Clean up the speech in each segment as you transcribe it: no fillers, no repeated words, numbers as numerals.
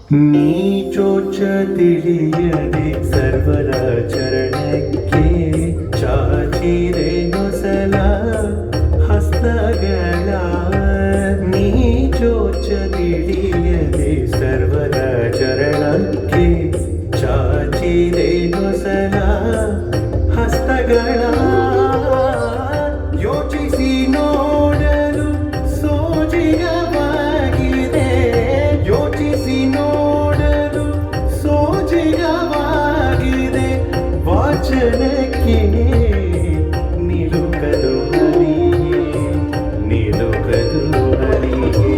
ನೀ ಚೋಚ ತಿಳಿಯದೆ ಸರ್ವರ ಚರಣಕ್ಕೆ ಚಾಚಿರೆ ನೊಸಲ ಹಸ್ತಗಳ. ನೀ ಚೋಚ ತಿಳಿಯದೆ ಸರ್ವರ ಚರಣಕ್ಕೆ ಚಾಚಿರೆ ನೊಸಲ ಹಸ್ತಗಳ. ಯೋಚಿಸಿ ನೋಡಲು ಸೋಜಿಗವಾಗಿದೆ, ಯೋಚಿಸಿ ನೋಡಲು ಸೋಜಿಗವಾಗಿದೆ. ವಾಚನಕ್ಕೆ ನಿಲುಕದು ಹರಿಯೇ, ನಿಲುಕದು ಹರಿಯೇ.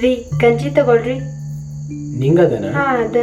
ರೀ ಗಂಜಿ ತಗೊಳ್ರಿ. ನಿಂಗದನ? ಹಾ ಅದ.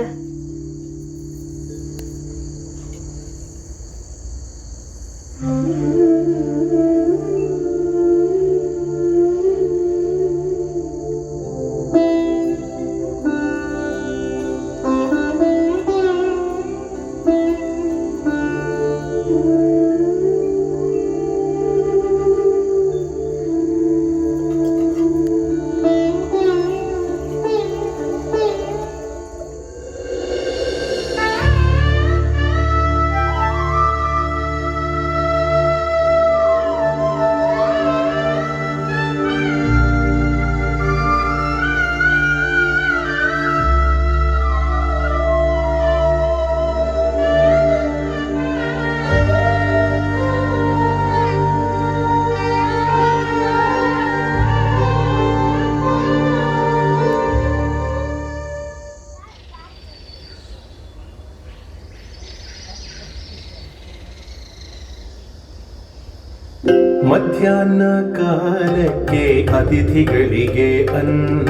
ಮಧ್ಯಾಹ್ನ ಕಾಲಕ್ಕೆ ಅತಿಥಿಗಳಿಗೆ ಅನ್ನ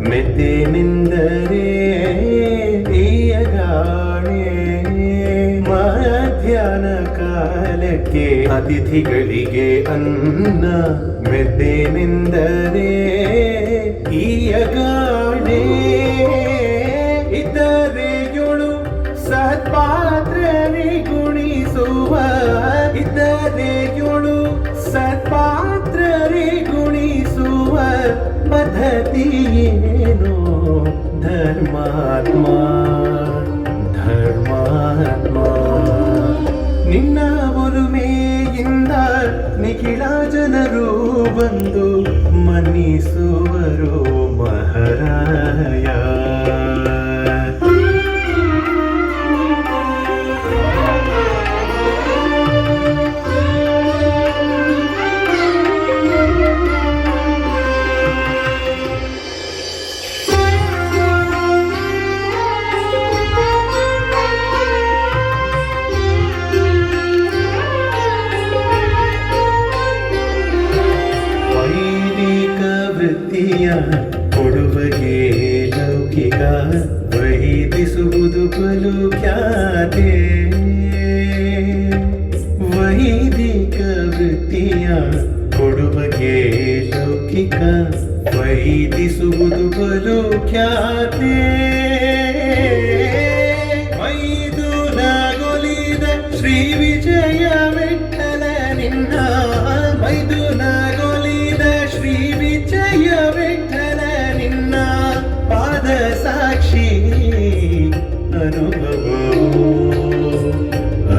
ಮೆದ್ದೆನೆಂದರೆ ಈಯಗಾಣೆ. ಮಧ್ಯಾಹ್ನ ಕಾಲಕ್ಕೆ ಅತಿಥಿಗಳಿಗೆ ಅನ್ನ ಮೆದ್ದೆನೆಂದರೆ ಈಯಗಾಣೆ. ಇದ್ದರೆಗಳು ಸತ್ಪಾತ್ರರಿ ಗುಣಿಸುವ, ಇದ್ದರೆಗಳು ಸತ್ಪಾತ್ರರಿ ಗುಣಿಸುವ ಪದ್ಧತಿಯೇನೋ ಧರ್ಮಾತ್ಮ, ಧರ್ಮಾತ್ಮ. ನಿನ್ನ ಒಲುಮೆಯಿಂದ ನಿಖಿಲ ಜನರು ಬಂದು ಮನ್ನಿಸುವರು ಮಹಾರಾಯ. ಕೊಡುವಗೆ ಲೌಕಿಕ ವೈದಿಸುವುದು ಬಲು ಖ್ಯಾತೆ. ವೈದಿಕ ವೃತ್ತಿಯ ಕೊಡುವಗೆ ಲೌಕಿಕ ವೈದಿಸುವುದು ಬಲು ಖ್ಯಾತೆ. ಮೈದುನಗೊಲಿದ ಶ್ರೀ ವಿಜಯ ವಿಠಲ ನಿನ್ನ, ಮೈದುನಗೊಲಿದ ಶ್ರೀ ವಿಜಯ ವಿಠಲ ನಿನ್ನ ಪಾದ ಸಾಕ್ಷಿ ಅನುಭವೋ,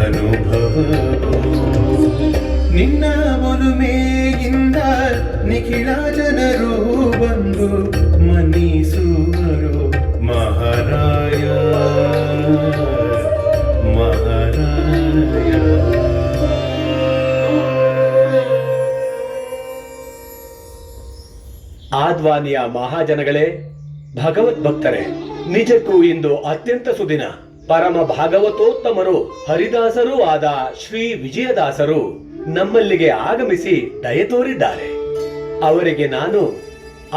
ಅನುಭವೋ. ನಿನ್ನ ಒಲುಮೆಯಿಂದ ನಿಖಿಲ ಜನರು ಬಂದು ಮನ್ನಿಸುವರು ಮಹಾರಾಯ, ಮಹಾರಾಯ. ಆದ್ವಾನಿಯ ಮಹಾಜನಗಳೇ, ಭಗವದ್ ಭಕ್ತರೇ, ನಿಜಕ್ಕೂ ಇಂದು ಅತ್ಯಂತ ಸುದಿನ. ಪರಮ ಭಾಗವತೋತ್ತಮರು ಹರಿದಾಸರೂ ಆದ ಶ್ರೀ ವಿಜಯದಾಸರು ನಮ್ಮಲ್ಲಿಗೆ ಆಗಮಿಸಿ ದಯೆ ತೋರಿದ್ದಾರೆ. ಅವರಿಗೆ ನಾನು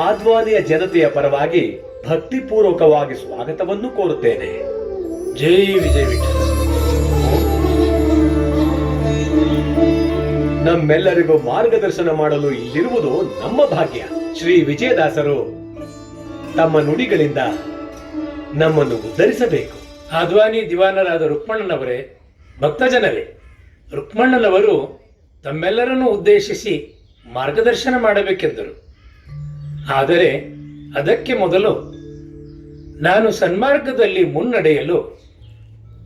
ಆದ್ವಾನಿಯ ಜನತೆಯ ಪರವಾಗಿ ಭಕ್ತಿಪೂರ್ವಕವಾಗಿ ಸ್ವಾಗತವನ್ನು ಕೋರುತ್ತೇನೆ. ಜೈ ವಿಜಯ ವಿಠಲ. ನಮ್ಮೆಲ್ಲರಿಗೂ ಮಾರ್ಗದರ್ಶನ ಮಾಡಲು ಇಲ್ಲಿರುವುದು ನಮ್ಮ ಭಾಗ್ಯ. ಶ್ರೀ ವಿಜಯದಾಸರು ತಮ್ಮ ನುಡಿಗಳಿಂದ ನಮ್ಮನ್ನು ಉದ್ಧರಿಸಬೇಕು. ಆದ್ವಾನಿ ದಿವಾನರಾದ ರುಕ್ಮಣ್ಣನವರೇ, ಭಕ್ತಜನರೇ, ರುಕ್ಮಣ್ಣನವರು ತಮ್ಮೆಲ್ಲರನ್ನು ಉದ್ದೇಶಿಸಿ ಮಾರ್ಗದರ್ಶನ ಮಾಡಬೇಕೆಂದರು. ಆದರೆ ಅದಕ್ಕೆ ಮೊದಲು ನಾನು ಸನ್ಮಾರ್ಗದಲ್ಲಿ ಮುನ್ನಡೆಯಲು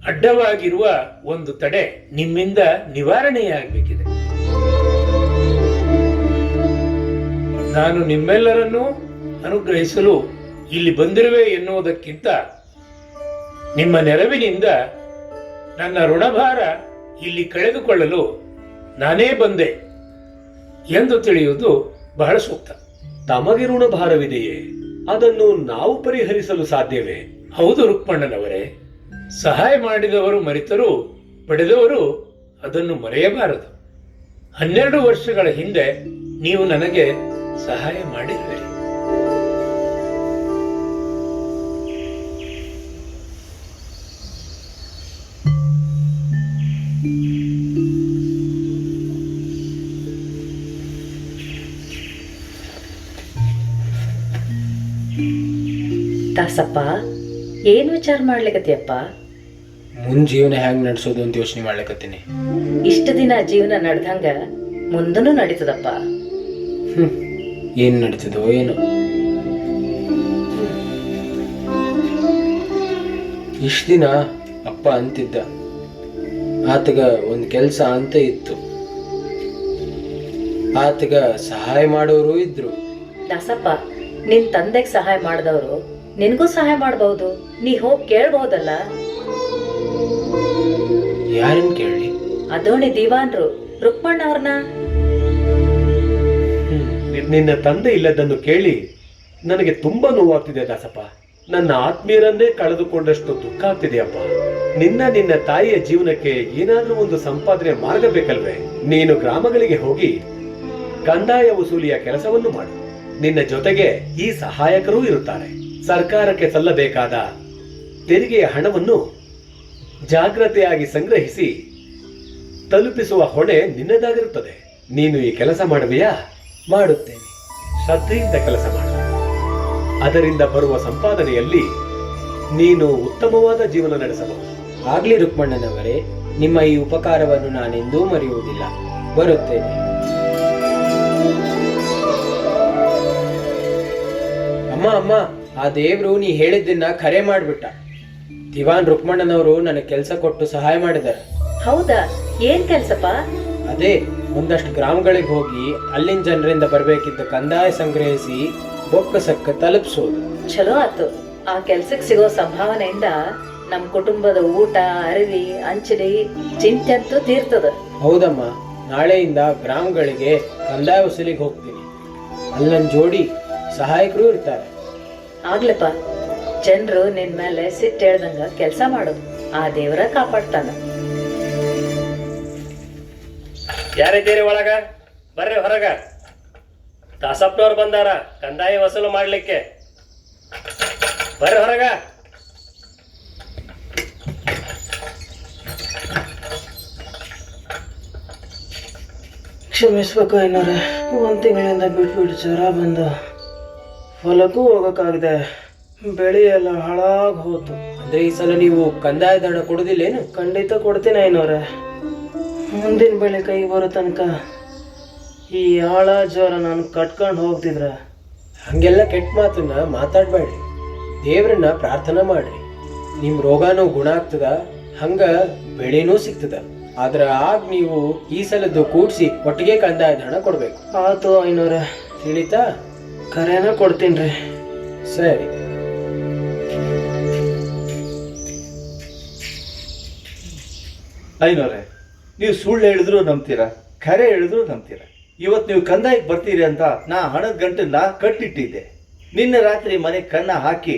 ಅಡ್ಡವಾಗಿರುವ ಒಂದು ತಡೆ ನಿಮ್ಮಿಂದ ನಿವಾರಣೆಯಾಗಬೇಕಿದೆ. ನಾನು ನಿಮ್ಮೆಲ್ಲರನ್ನೂ ಅನುಗ್ರಹಿಸಲು ಇಲ್ಲಿ ಬಂದಿರುವೆ ಎನ್ನುವುದಕ್ಕಿಂತ ನಿಮ್ಮ ನೆರವಿನಿಂದ ನನ್ನ ಋಣಭಾರ ಇಲ್ಲಿ ಕಳೆದುಕೊಳ್ಳಲು ನಾನೇ ಬಂದೆ ಎಂದು ತಿಳಿಯುವುದು ಬಹಳ ಸೂಕ್ತ. ತಮಗೆ ಋಣಭಾರವಿದೆಯೇ? ಅದನ್ನು ನಾವು ಪರಿಹರಿಸಲು ಸಾಧ್ಯವೇ? ಹೌದು ರುಕ್ಮಣ್ಣನವರೇ, ಸಹಾಯ ಮಾಡಿದವರು ಮರೆತರೂ ಪಡೆದವರು ಅದನ್ನು ಮರೆಯಬಾರದು. 12 ವರ್ಷಗಳ ಹಿಂದೆ ನೀವು ನನಗೆ ಸಹಾಯ ಮಾಡಿರುವಿರಿ. ದಾಸಪ್ಪ, ಏನ್ ವಿಚಾರ ಮಾಡ್ಲಿಕತ್ತಿಯಪ್ಪ? ಮುಂದ್ ಜೀವನ ಹೆಂಗ್ ನಡೆಸೋದು ಅಂತ ಯೋಚನೆ ಮಾಡ್ಲಿಕತ್ತೀನಿ. ಇಷ್ಟ ದಿನ ಜೀವನ ನಡೆದಂಗ ಮುಂದನೂ ನಡೀತದಪ್ಪ. ಏನ್ ನಡೀತದೋ ಏನೋ. ಇಷ್ಟ ದಿನ ಅಪ್ಪ ಅಂತಿದ್ದ, ಆತಗ ಒಂದ್ ಕೆಲ್ಸ ಅಂತ ಇತ್ತು, ಆತಗ ಸಹಾಯ ಮಾಡೋರು ಇದ್ರು. ದಾಸಪ್ಪ, ನಿನ್ ತಂದೆಗೆ ಸಹಾಯ ಮಾಡಿದವರು ನಿನ್ಗೂ ಸಹಾಯ ಮಾಡಬಹುದು. ನೀ ಹೋಗಿ ಕೇಳಬಹುದಲ್ಲ. ಯಾರನ್ ಕೇಳಿ? ಅದೋಣಿ ದಿವಾನ್ರು ರುಕ್ಮಣ್ಣ ಅವ್ರನ್ನ. ನಿನ್ನ ತಂದೆ ಇಲ್ಲದನ್ನು ಕೇಳಿ ನನಗೆ ತುಂಬಾ ನೋವಾಗ್ತಿದೆ ದಾಸಪ್ಪ. ನನ್ನ ಆತ್ಮೀಯರನ್ನೇ ಕಳೆದುಕೊಂಡಷ್ಟು ದುಃಖ ಆಗ್ತಿದೆಯಪ್ಪ. ನಿನ್ನ ತಾಯಿಯ ಜೀವನಕ್ಕೆ ಏನಾದ್ರೂ ಒಂದು ಸಂಪಾದನೆ ಮಾರ್ಗ ಬೇಕಲ್ವೇ? ನೀನು ಗ್ರಾಮಗಳಿಗೆ ಹೋಗಿ ಕಂದಾಯ ವಸೂಲಿಯ ಕೆಲಸವನ್ನು ಮಾಡು. ನಿನ್ನ ಜೊತೆಗೆ ಈ ಸಹಾಯಕರೂ ಇರುತ್ತಾರೆ. ಸರ್ಕಾರಕ್ಕೆ ಸಲ್ಲಬೇಕಾದ ತೆರಿಗೆಯ ಹಣವನ್ನು ಜಾಗ್ರತೆಯಾಗಿ ಸಂಗ್ರಹಿಸಿ ತಲುಪಿಸುವ ಹೊಣೆ ನಿನ್ನದಾಗಿರುತ್ತದೆ. ನೀನು ಈ ಕೆಲಸ ಮಾಡುವೆಯಾ? ಮಾಡುತ್ತೇನೆ. ಶ್ರದ್ಧೆಯಿಂದ ಕೆಲಸ ಮಾಡು. ಅದರಿಂದ ಬರುವ ಸಂಪಾದನೆಯಲ್ಲಿ ನೀನು ಉತ್ತಮವಾದ ಜೀವನ ನಡೆಸಬಹುದು. ಆಗ್ಲಿ ರುಕ್ಮಣ್ಣನವರೇ, ನಿಮ್ಮ ಈ ಉಪಕಾರವನ್ನು ನಾನೆಂದೂ ಮರೆಯುವುದಿಲ್ಲ. ಬರುತ್ತೇನೆ. ಅಮ್ಮ ಅಮ್ಮ, ಆ ದೇವ್ರು ನೀ ಹೇಳಿದ್ದನ್ನ ಖರೆ ಮಾಡ್ಬಿಟ್ಟ. ದಿವಾನ್ ರುಕ್ಮಣ್ಣನವರು ನನಗೆ ಕೆಲಸ ಕೊಟ್ಟು ಸಹಾಯ ಮಾಡಿದ್ದಾರೆ. ಹೌದಾ? ಏನ್ ಕೆಲ್ಸಪ್ಪ? ಅದೇ, ಒಂದಷ್ಟು ಗ್ರಾಮಗಳಿಗೆ ಹೋಗಿ ಅಲ್ಲಿನ ಜನರಿಂದ ಬರಬೇಕಿದ್ದ ಕಂದಾಯ ಸಂಗ್ರಹಿಸಿ ಬೊಕ್ಕಸಕ್ಕೆ ತಲುಪಿಸೋದು. ಚಲೋ ಆತು. ಆ ಕೆಲ್ಸಕ್ಕೆ ಸಿಗೋ ಸಂಭಾವನೆಯಿಂದ ನಮ್ ಕುಟುಂಬದ ಊಟ, ಅರಿವಿ, ಅಂಚಡಿ ಚಿಂತೆ ಅಂತೂ ತೀರ್ತದ. ಹೌದಮ್ಮ, ನಾಳೆಯಿಂದ ಗ್ರಾಮಗಳಿಗೆ ಕಂದಾಯ ವಸೂಲಿಗೆ ಹೋಗ್ತೀನಿ. ಅಲ್ಲಿ ನನ್ನ ಜೋಡಿ ಸಹಾಯಕರು ಇರ್ತಾರೆ. ಆಗ್ಲಪ್ಪ, ಜನರು ನಿನ್ ಮೇಲೆ ಸಿಟ್ಟು ಹೇಳ್ದಂಗ ಕೆಲ್ಸ ಮಾಡು. ಆ ದೇವರ ಕಾಪಾಡ್ತಾನ. ಯಾರಿದ್ದೀರಿ ಒಳಗ? ಬರ್ರಿ ಹೊರಗ. ದಾಸಪ್ಪನವ್ರು ಬಂದಾರ ಕಂದಾಯ ವಸೂಲು ಮಾಡ್ಲಿಕ್ಕೆ. ಬರ್ರಿ ಹೊರಗ. ಕ್ಷಮಿಸ್ಬೇಕು ಏನಾರ, 1 ತಿಂಗಳಿಂದ ಬಿಟ್ಬಿಟ್ಟು ಜ್ವರ ಬಂದು ಹೊಲಕ್ಕೂ ಹೋಗೋಕ್ಕಾಗದೆ ಬೆಳೆ ಎಲ್ಲ ಹಾಳಾಗಿ ಹೋತು. ಅಂದ್ರೆ ಈ ಸಲ ನೀವು ಕಂದಾಯದ ಹಣ ಕೊಡೋದಿಲ್ಲೇನು? ಖಂಡಿತ ಕೊಡ್ತೀನಿ ಐನೋರೆ. ಮುಂದಿನ ಬೆಳೆ ಕೈಗೆ ಬರೋ ತನಕ ಈ ಆಳ ಜ್ವರ ನಾನು ಕಟ್ಕೊಂಡು ಹೋಗ್ತಿದ್ರ. ಹಂಗೆಲ್ಲ ಕೆಟ್ಟ ಮಾತನ್ನ ಮಾತಾಡ್ಬೇಡ್ರಿ. ದೇವ್ರನ್ನ ಪ್ರಾರ್ಥನಾ ಮಾಡ್ರಿ. ನಿಮ್ ರೋಗಾನೂ ಗುಣ ಆಗ್ತದ, ಹಂಗ ಬೆಳೆನೂ ಸಿಗ್ತದ. ಆದ್ರ ಆಗ ನೀವು ಈ ಸಲದ್ದು ಕೂಡ್ಸಿ ಒಟ್ಟಿಗೆ ಕಂದಾಯದ ಹಣ ಕೊಡ್ಬೇಕು. ಆತು ಐನೋರೆ, ತಿಳಿತಾ? ಕರೆನ ಕೊಡ್ತೀನಿ. ಸರಿ. ಐನೋರೆ, ನೀವು ಸುಳ್ಳು ಹೇಳಿದ್ರು ನಂಬ್ತೀರಾ, ಖರೆ ಹೇಳಿದ್ರು ನಂಬ್ತೀರಾ. ಇವತ್ತು ನೀವು ಕಂದಾಯಕ್ಕೆ ಬರ್ತೀರಿ ಅಂತ ನಾ ಹಣದ ಗಂಟನ್ನ ಕಟ್ಟಿಟ್ಟಿದ್ದೆ. ನಿನ್ನೆ ರಾತ್ರಿ ಮನೆಗೆ ಕನ್ನ ಹಾಕಿ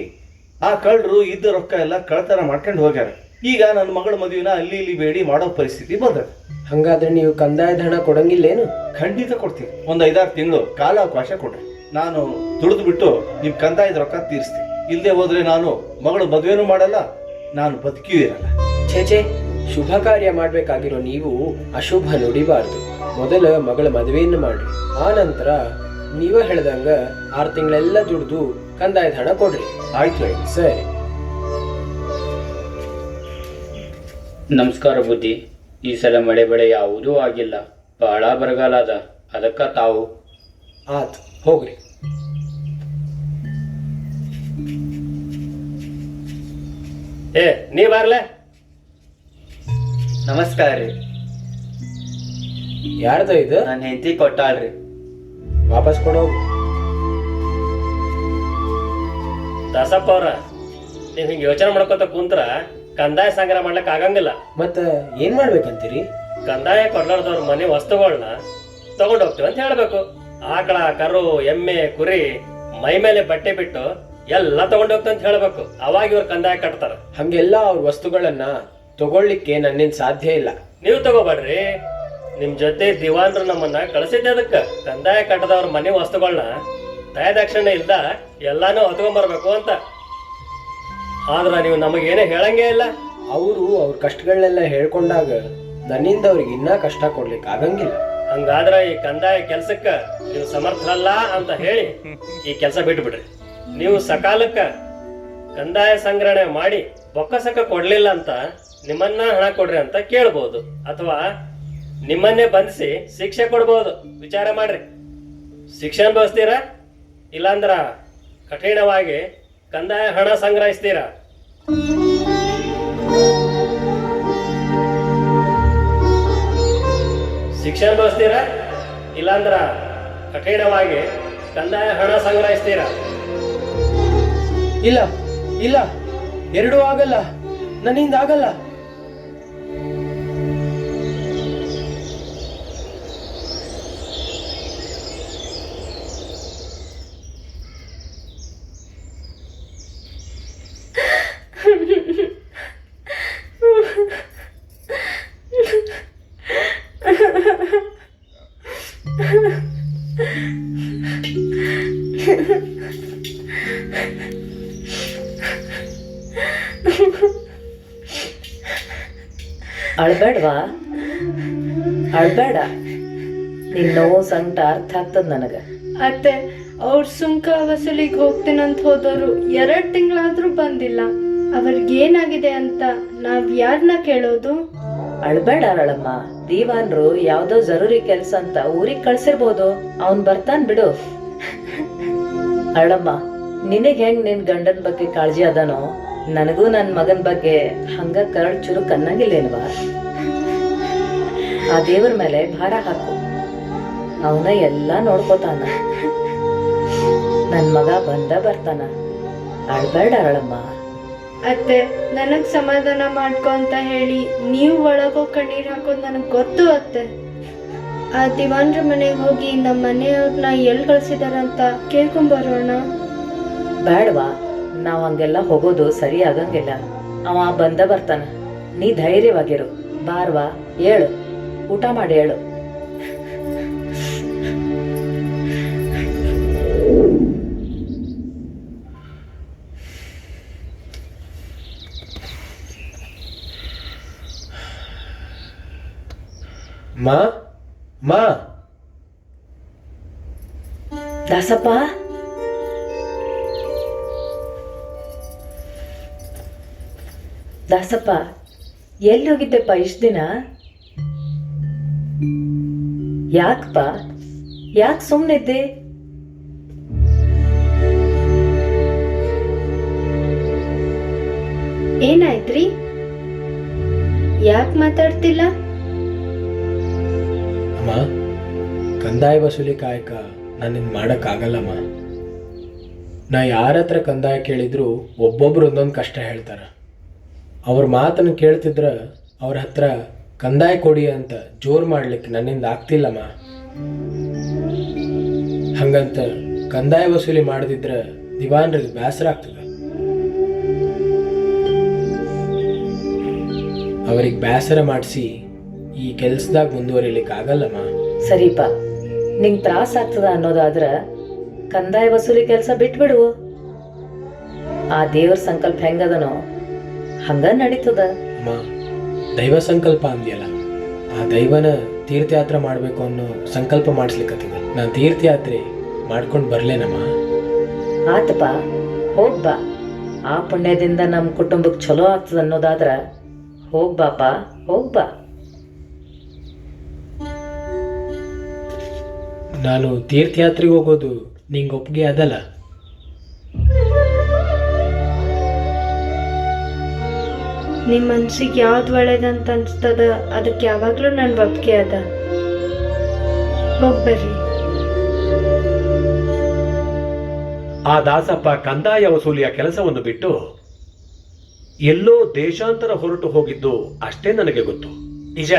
ಆ ಕಳ್ಳರು ಇದ್ದ ರೊಕ್ಕ ಎಲ್ಲ ಕಳ್ತನ ಮಾಡ್ಕೊಂಡು ಹೋಗ್ಯಾರ. ಈಗ ನನ್ನ ಮಗಳ ಮದುವೆನ ಅಲ್ಲಿ ಇಲ್ಲಿ ಬೇಡಿ ಮಾಡೋ ಪರಿಸ್ಥಿತಿ ಬಂದ. ಹಂಗಾದ್ರೆ ನೀವು ಕಂದಾಯದ ಹಣ ಕೊಡಂಗಿಲ್ಲೇನು? ಖಂಡಿತ ಕೊಡ್ತೀವಿ. ಒಂದು 5-6 ತಿಂಗಳು ಕಾಲಾವಕಾಶ ಕೊಡ್ರಿ. ನಾನು ದುಡಿದು ಬಿಟ್ಟು ನಿಮ್ ಕಂದಾಯದ ರೊಕ್ಕ ತೀರಿಸ್ತೀನಿ. ಇಲ್ಲದೆ ಹೋದ್ರೆ ನಾನು ಮಗಳ ಮದುವೆನೂ ಮಾಡಲ್ಲ, ನಾನು ಬದುಕಿಯೂ ಇರಲ್ಲ. ಛೇ, ಶುಭ ಕಾರ್ಯ ಮಾಡ್ಬೇಕಾಗಿರೋ ನೀವು ಅಶುಭ ನುಡಿಬಾರ್ದು. ಮೊದಲ ಮಗಳ ಮದುವೆಯನ್ನು ಮಾಡ್ರಿ, ಆ ನಂತರ ನೀವೇ ಹೇಳ್ದಂಗ 6 ತಿಂಗಳೆಲ್ಲ ದುಡ್ದು ಕಂದಾಯದ ಹಣ ಕೊಡ್ರಿ. ಆಯ್ತು. ಸರಿ. ನಮಸ್ಕಾರ ಬುದ್ಧಿ. ಈ ಸಲ ಮಳೆ ಬೆಳೆ ಯಾವುದೂ ಆಗಿಲ್ಲ, ಬಹಳ ಬರಗಾಲ ಅದ. ಅದಕ್ಕೆ ತಾವು ಆತ್ ಹೋಗ್ರಿ. ಏ ನೀ ಬಾರ್ಲೆ. ನಮಸ್ಕಾರ ರೀ. ಯಾರ್ದ ಇದು? ನನ್ನ ಹೆಂಡತಿ ಕೊಟ್ಟಾಳ್ರಿ. ವಾಪಸ್ ಕೊಡೋಗು. ದಾಸಪ್ಪ ಅವ್ರ, ನೀವು ಹಿಂಗೆ ಯೋಚನೆ ಮಾಡ್ಕೊತ ಕುಂತ್ರ ಕಂದಾಯ ಸಂಗ್ರಹ ಮಾಡ್ಲಿಕ್ಕೆ ಆಗಂಗಿಲ್ಲ. ಮತ್ತ ಏನ್ ಮಾಡ್ಬೇಕಂತೀರಿ? ಕಂದಾಯ ಕೊಡ್ಲಾರ್ದವ್ರ ಮನೆ ವಸ್ತುಗಳನ್ನ ತಗೊಂಡು ಹೋಗ್ತೀವಿ ಅಂತ ಹೇಳ್ಬೇಕು. ಆಕಳ, ಕರು, ಎಮ್ಮೆ, ಕುರಿ, ಮೈ ಮೇಲೆ ಬಟ್ಟೆ ಬಿಟ್ಟು ಎಲ್ಲ ತಗೊಂಡು ಹೋಗ್ತೀವಿ ಅಂತ ಹೇಳ್ಬೇಕು. ಅವಾಗ ಇವ್ರು ಕಂದಾಯ ಕಟ್ತಾರ. ಹಂಗೆಲ್ಲ ಅವ್ರ ವಸ್ತುಗಳನ್ನ ತಗೊಳ್ಳಿಕ್ಕೆ ನನ್ನಿಂದ ಸಾಧ್ಯ ಇಲ್ಲ. ನೀವು ತಗೋಬೇಡ್ರಿ, ನಿಮ್ ಜೊತೆ ದಿವಾನ್ರು ನಮ್ಮನ್ನ ಕಳಿಸಿದ್ದೆ ಅದಕ್ಕೆ. ಕಂದಾಯ ಕಟ್ಟದವ್ರ ಮನೆ ವಸ್ತುಗಳನ್ನ ದಯದಾಕ್ಷಿಣ್ಯ ಇಲ್ದ ಎಲ್ಲಾನು ಹೊತ್ಕೊಂಡ್ಬರ್ಬೇಕು ಅಂತ. ಆದ್ರ ನೀವು ನಮಗೇನೇ ಹೇಳಂಗೇ ಇಲ್ಲ. ಅವರು ಅವ್ರ ಕಷ್ಟಗಳನ್ನೆಲ್ಲ ಹೇಳ್ಕೊಂಡಾಗ ನನ್ನಿಂದ ಅವ್ರಿಗೆ ಇನ್ನೂ ಕಷ್ಟ ಕೊಡ್ಲಿಕ್ಕೆ ಆಗಂಗಿಲ್ಲ. ಹಂಗಾದ್ರ ಈ ಕಂದಾಯ ಕೆಲ್ಸಕ್ಕ ನೀವು ಸಮರ್ಥರಲ್ಲ ಅಂತ ಹೇಳಿ ಈ ಕೆಲಸ ಬಿಟ್ಬಿಡ್ರಿ. ನೀವು ಸಕಾಲಕ್ಕ ಕಂದಾಯ ಸಂಗ್ರಹಣೆ ಮಾಡಿ ಬೊಕ್ಕಸಕ್ಕ ಕೊಡ್ಲಿಲ್ಲ ಅಂತ ನಿಮ್ಮನ್ನ ಹಣ ಕೊಡ್ರಿ ಅಂತ ಕೇಳ್ಬೋದು, ಅಥವಾ ನಿಮ್ಮನ್ನೇ ಬಂಧಿಸಿ ಶಿಕ್ಷೆ ಕೊಡ್ಬೋದು. ವಿಚಾರ ಮಾಡ್ರಿ. ಶಿಕ್ಷೆ ಅನುಭವಿಸ್ತೀರಾ, ಇಲ್ಲಾಂದ್ರ ಕಠಿಣವಾಗಿ ಕಂದಾಯ ಹಣ ಸಂಗ್ರಹಿಸ್ತೀರಾ? ಶಿಕ್ಷೆ ಅನುಭವಿಸ್ತೀರಾ, ಇಲ್ಲಾಂದ್ರ ಕಠಿಣವಾಗಿ ಕಂದಾಯ ಹಣ ಸಂಗ್ರಹಿಸ್ತೀರಾ? ಇಲ್ಲ ಇಲ್ಲ, ಎರಡೂ ಆಗಲ್ಲ, ನನ್ನಿಂದ ಆಗಲ್ಲ. ಅಳ್ಬೇಡ್ವಾ, ಅಳ್ಬೇಡ. ನಿನ್ನ ನೋವು ಸಂಕಟ ಅರ್ಥ ಆಗ್ತದ ನನಗ. ಅತ್ತೆ, ಅವ್ರ ಸುಂಕ ವಸೂಲಿಗೆ ಹೋಗ್ತೀನಂತ ಹೋದವರು 2 ತಿಂಗಳಾದ್ರೂ ಬಂದಿಲ್ಲ. ಅವ್ರಿಗೇನಾಗಿದೆ ಅಂತ ನಾವ್ ಯಾರನ್ನ ಕೇಳೋದು? ಅಳ್ಬೇಡ ಅರಳಮ್ಮ. ದೀವಾನ್ರು ಯಾವ್ದೋ ಜರೂರಿ ಕೆಲ್ಸ ಅಂತ ಊರಿಗೆ ಕಳ್ಸಿರ್ಬೋದು, ಅವನ್ ಬರ್ತಾನ್ ಬಿಡು. ಅರಳಮ್ಮ, ನಿನಗ್ ಹೆಂಗ್ ನಿನ್ ಗಂಡನ ಬಗ್ಗೆ ಕಾಳಜಿ ಅದಾನೋ, ನನಗೂ ನನ್ನ ಮಗನ ಬಗ್ಗೆ ಹಂಗ ಕರಳ್ ಚುರುಕ್ ಅನ್ನಂಗಿಲ್ಲೇನ್ವಾ? ಆ ದೇವ್ರ ಮೇಲೆ ಭಾರ ಹಾಕು, ಅವನ ಎಲ್ಲ ನೋಡ್ಕೋತಾನ. ನನ್ ಮಗ ಬರ್ತಾನ. ಅಳ್ಬೇಡ ಅರಳಮ್ಮ. ಅತ್ತೆ, ನನಗ್ ಸಮಾಧಾನ ಮಾಡ್ಕೊ ಅಂತ ಹೇಳಿ ನೀವು ಒಳಗೋ ಕಣ್ಣೀರ್ ಹಾಕೋದು ನನಗ್ ಗೊತ್ತು. ಅತ್ತೆ, ಆ ದಿವಾನ್ರ ಮನೆಗೆ ಹೋಗಿ ನಮ್ಮ ಮನೆಯವ್ರನ್ನ ಎಲ್ಲಿ ಕಳ್ಸಿದಾರಂತ ಕೇಳ್ಕೊಂಬರೋಣ. ಬೇಡವಾ, ನಾವ್ ಹಂಗೆಲ್ಲ ಹೋಗೋದು ಸರಿ ಆಗಂಗಿಲ್ಲ. ಅವ ಬರ್ತಾನ. ನೀ ಧೈರ್ಯವಾಗಿರು. ಬಾರ್ವಾ, ಹೇಳು, ಊಟ ಮಾಡಿ ಹೇಳು. ಮಾ ಮಾ ದಾಸಪ್ಪ, ದಾಸಪ್ಪ, ಎಲ್ಲಿ ಹೋಗಿದ್ದೆಪ್ಪ ಇಷ್ಟ ದಿನ? ಯಾಕಪ್ಪ, ಯಾಕೆ ಸುಮ್ಮನಿದ್ದೆ? ಏನಾಯ್ತ್ರಿ? ಯಾಕೆ ಮಾತಾಡ್ತಿಲ್ಲ? ಅಮ್ಮ, ಕಂದಾಯ ವಸೂಲಿ ಕಾಯಕ ನನ್ನಿಂದ ಮಾಡೋಕ್ಕಾಗಲ್ಲಮ್ಮ. ನಾ ಯಾರ ಹತ್ರ ಕಂದಾಯ ಕೇಳಿದ್ರು ಒಬ್ಬೊಬ್ರು ಒಂದೊಂದು ಕಷ್ಟ ಹೇಳ್ತಾರ. ಅವ್ರ ಮಾತನ್ನು ಕೇಳ್ತಿದ್ರ ಅವ್ರ ಹತ್ರ ಕಂದಾಯ ಕೊಡಿ ಅಂತ ಜೋರು ಮಾಡ್ಲಿಕ್ಕೆ ನನ್ನಿಂದ ಆಗ್ತಿಲ್ಲಮ್ಮ. ಹಂಗಂತ ಕಂದಾಯ ವಸೂಲಿ ಮಾಡದಿದ್ರೆ ದಿವಾನ್ರಿಗೆ ಬೇಸರ ಆಗ್ತದೆ. ಅವ್ರಿಗೆ ಬೇಸರ ಮಾಡಿಸಿ ಈ ಕೆಲ್ಸದಾಗ ಮುಂದುವರಿಲಿಕ್ಕೆ ಆಗಲ್ಲಮ್ಮ. ಸರಿಪ, ನಿಂಗೆ ತ್ರಾಸ ಆಗ್ತದ ಅನ್ನೋದಾದ್ರ ಕಂದಾಯ ವಸೂಲಿ ಕೆಲಸ ಬಿಟ್ಬಿಡು. ಆ ದೇವ್ರ ಸಂಕಲ್ಪ ಹೆಂಗದನೋ ಹಂಗ ನಡೀತದ. ಅಮ್ಮ, ದೈವ ಸಂಕಲ್ಪ ಅಂದ್ಯಲ್ಲ, ಆ ದೈವನ ತೀರ್ಥಯಾತ್ರೆ ಮಾಡಬೇಕು ಅನ್ನೋ ಸಂಕಲ್ಪ ಮಾಡಿಸ್ಲಿಕ್ಕತ್ತದ. ನಾನು ತೀರ್ಥಯಾತ್ರೆ ಮಾಡ್ಕೊಂಡು ಬರ್ಲೇನಮ್ಮ. ಆತಪ್ಪ, ಹೋಗ್ಬಾ. ಆ ಪುಣ್ಯದಿಂದ ನಮ್ಮ ಕುಟುಂಬಕ್ಕೆ ಚಲೋ ಆಗ್ತದ ಅನ್ನೋದಾದ್ರ ಹೋಗ್ಬಾಪ, ಹೋಗ್ಬಾ. ನಾನು ತೀರ್ಥಯಾತ್ರೆಗೆ ಹೋಗೋದು ನಿಂಗೆ ಒಪ್ಪಿಗೆ ಅದಲ್ಲ? ನಿಮ್ಮ ಮನ್ಸಿಗೆ ಯಾವ್ದು ಒಳ್ಳೇದಂತ ಅನ್ಸ್ತದ ಅದಕ್ಕೆ ಯಾವಾಗಲೂ ನನ್ನ ಒಪ್ಪಿಗೆ ಅದ. ಹೋಗ್ಬರ್ರಿ. ಆ ದಾಸಪ್ಪ ಕಂದಾಯ ವಸೂಲಿಯ ಕೆಲಸವನ್ನು ಬಿಟ್ಟು ಎಲ್ಲೋ ದೇಶಾಂತರ ಹೊರಟು ಹೋಗಿದ್ದು ಅಷ್ಟೇ ನನಗೆ ಗೊತ್ತು. ನಿಜ,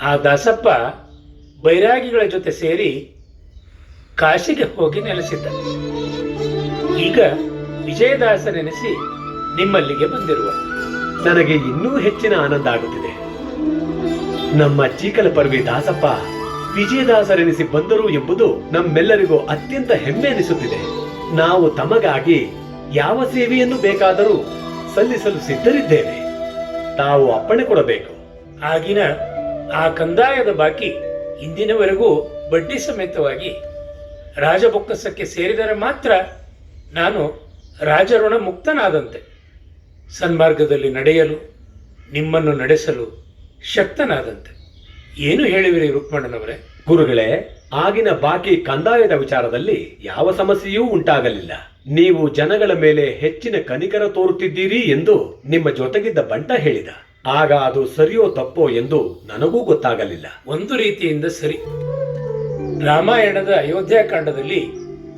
ಆ ದಾಸಪ್ಪ ಬೈರಾಗಿಗಳ ಜೊತೆ ಸೇರಿ ಕಾಶಿಗೆ ಹೋಗಿ ನೆಲೆಸಿದ್ದ. ಈಗ ವಿಜಯದಾಸನೆನಿಸಿ ನಿಮ್ಮಲ್ಲಿಗೆ ಬಂದಿರುವ ನನಗೆ ಇನ್ನೂ ಹೆಚ್ಚಿನ ಆನಂದ ಆಗುತ್ತಿದೆ. ನಮ್ಮ ಚೀಕಲಪರ್ವಿ ದಾಸಪ್ಪ ವಿಜಯದಾಸರೆನಿಸಿ ಬಂದರು ಎಂಬುದು ನಮ್ಮೆಲ್ಲರಿಗೂ ಅತ್ಯಂತ ಹೆಮ್ಮೆ ಎನಿಸುತ್ತಿದೆ. ನಾವು ತಮಗಾಗಿ ಯಾವ ಸೇವೆಯನ್ನು ಬೇಕಾದರೂ ಸಲ್ಲಿಸಲು ಸಿದ್ಧರಿದ್ದೇವೆ. ತಾವು ಅಪ್ಪಣೆ ಕೊಡಬೇಕು. ಆಗಿನ ಆ ಕಂದಾಯದ ಬಾಕಿ ಇಂದಿನವರೆಗೂ ಬಡ್ಡಿ ಸಮೇತವಾಗಿ ರಾಜಬೊಕ್ಕಸಕ್ಕೆ ಸೇರಿದರೆ ಮಾತ್ರ ನಾನು ರಾಜಋಣ ಮುಕ್ತನಾದಂತೆ, ಸನ್ಮಾರ್ಗದಲ್ಲಿ ನಡೆಯಲು ನಿಮ್ಮನ್ನು ನಡೆಸಲು ಶಕ್ತನಾದಂತೆ. ಏನು ಹೇಳಿವಿರಿ ರುಕ್ಮಣ್ಣನವರೇ? ಗುರುಗಳೇ, ಆಗಿನ ಬಾಕಿ ಕಂದಾಯದ ವಿಚಾರದಲ್ಲಿ ಯಾವ ಸಮಸ್ಯೆಯೂ ಉಂಟಾಗಲಿಲ್ಲ. ನೀವು ಜನಗಳ ಮೇಲೆ ಹೆಚ್ಚಿನ ಕನಿಕರ ತೋರುತ್ತಿದ್ದೀರಿ ಎಂದು ನಿಮ್ಮ ಜೊತೆಗಿದ್ದ ಬಂಟ ಹೇಳಿದ. ಆಗ ಅದು ಸರಿಯೋ ತಪ್ಪೋ ಎಂದು ನನಗೂ ಗೊತ್ತಾಗಲಿಲ್ಲ. ಒಂದು ರೀತಿಯಿಂದ ಸರಿ. ರಾಮಾಯಣದ ಅಯೋಧ್ಯಾಕಾಂಡದಲ್ಲಿ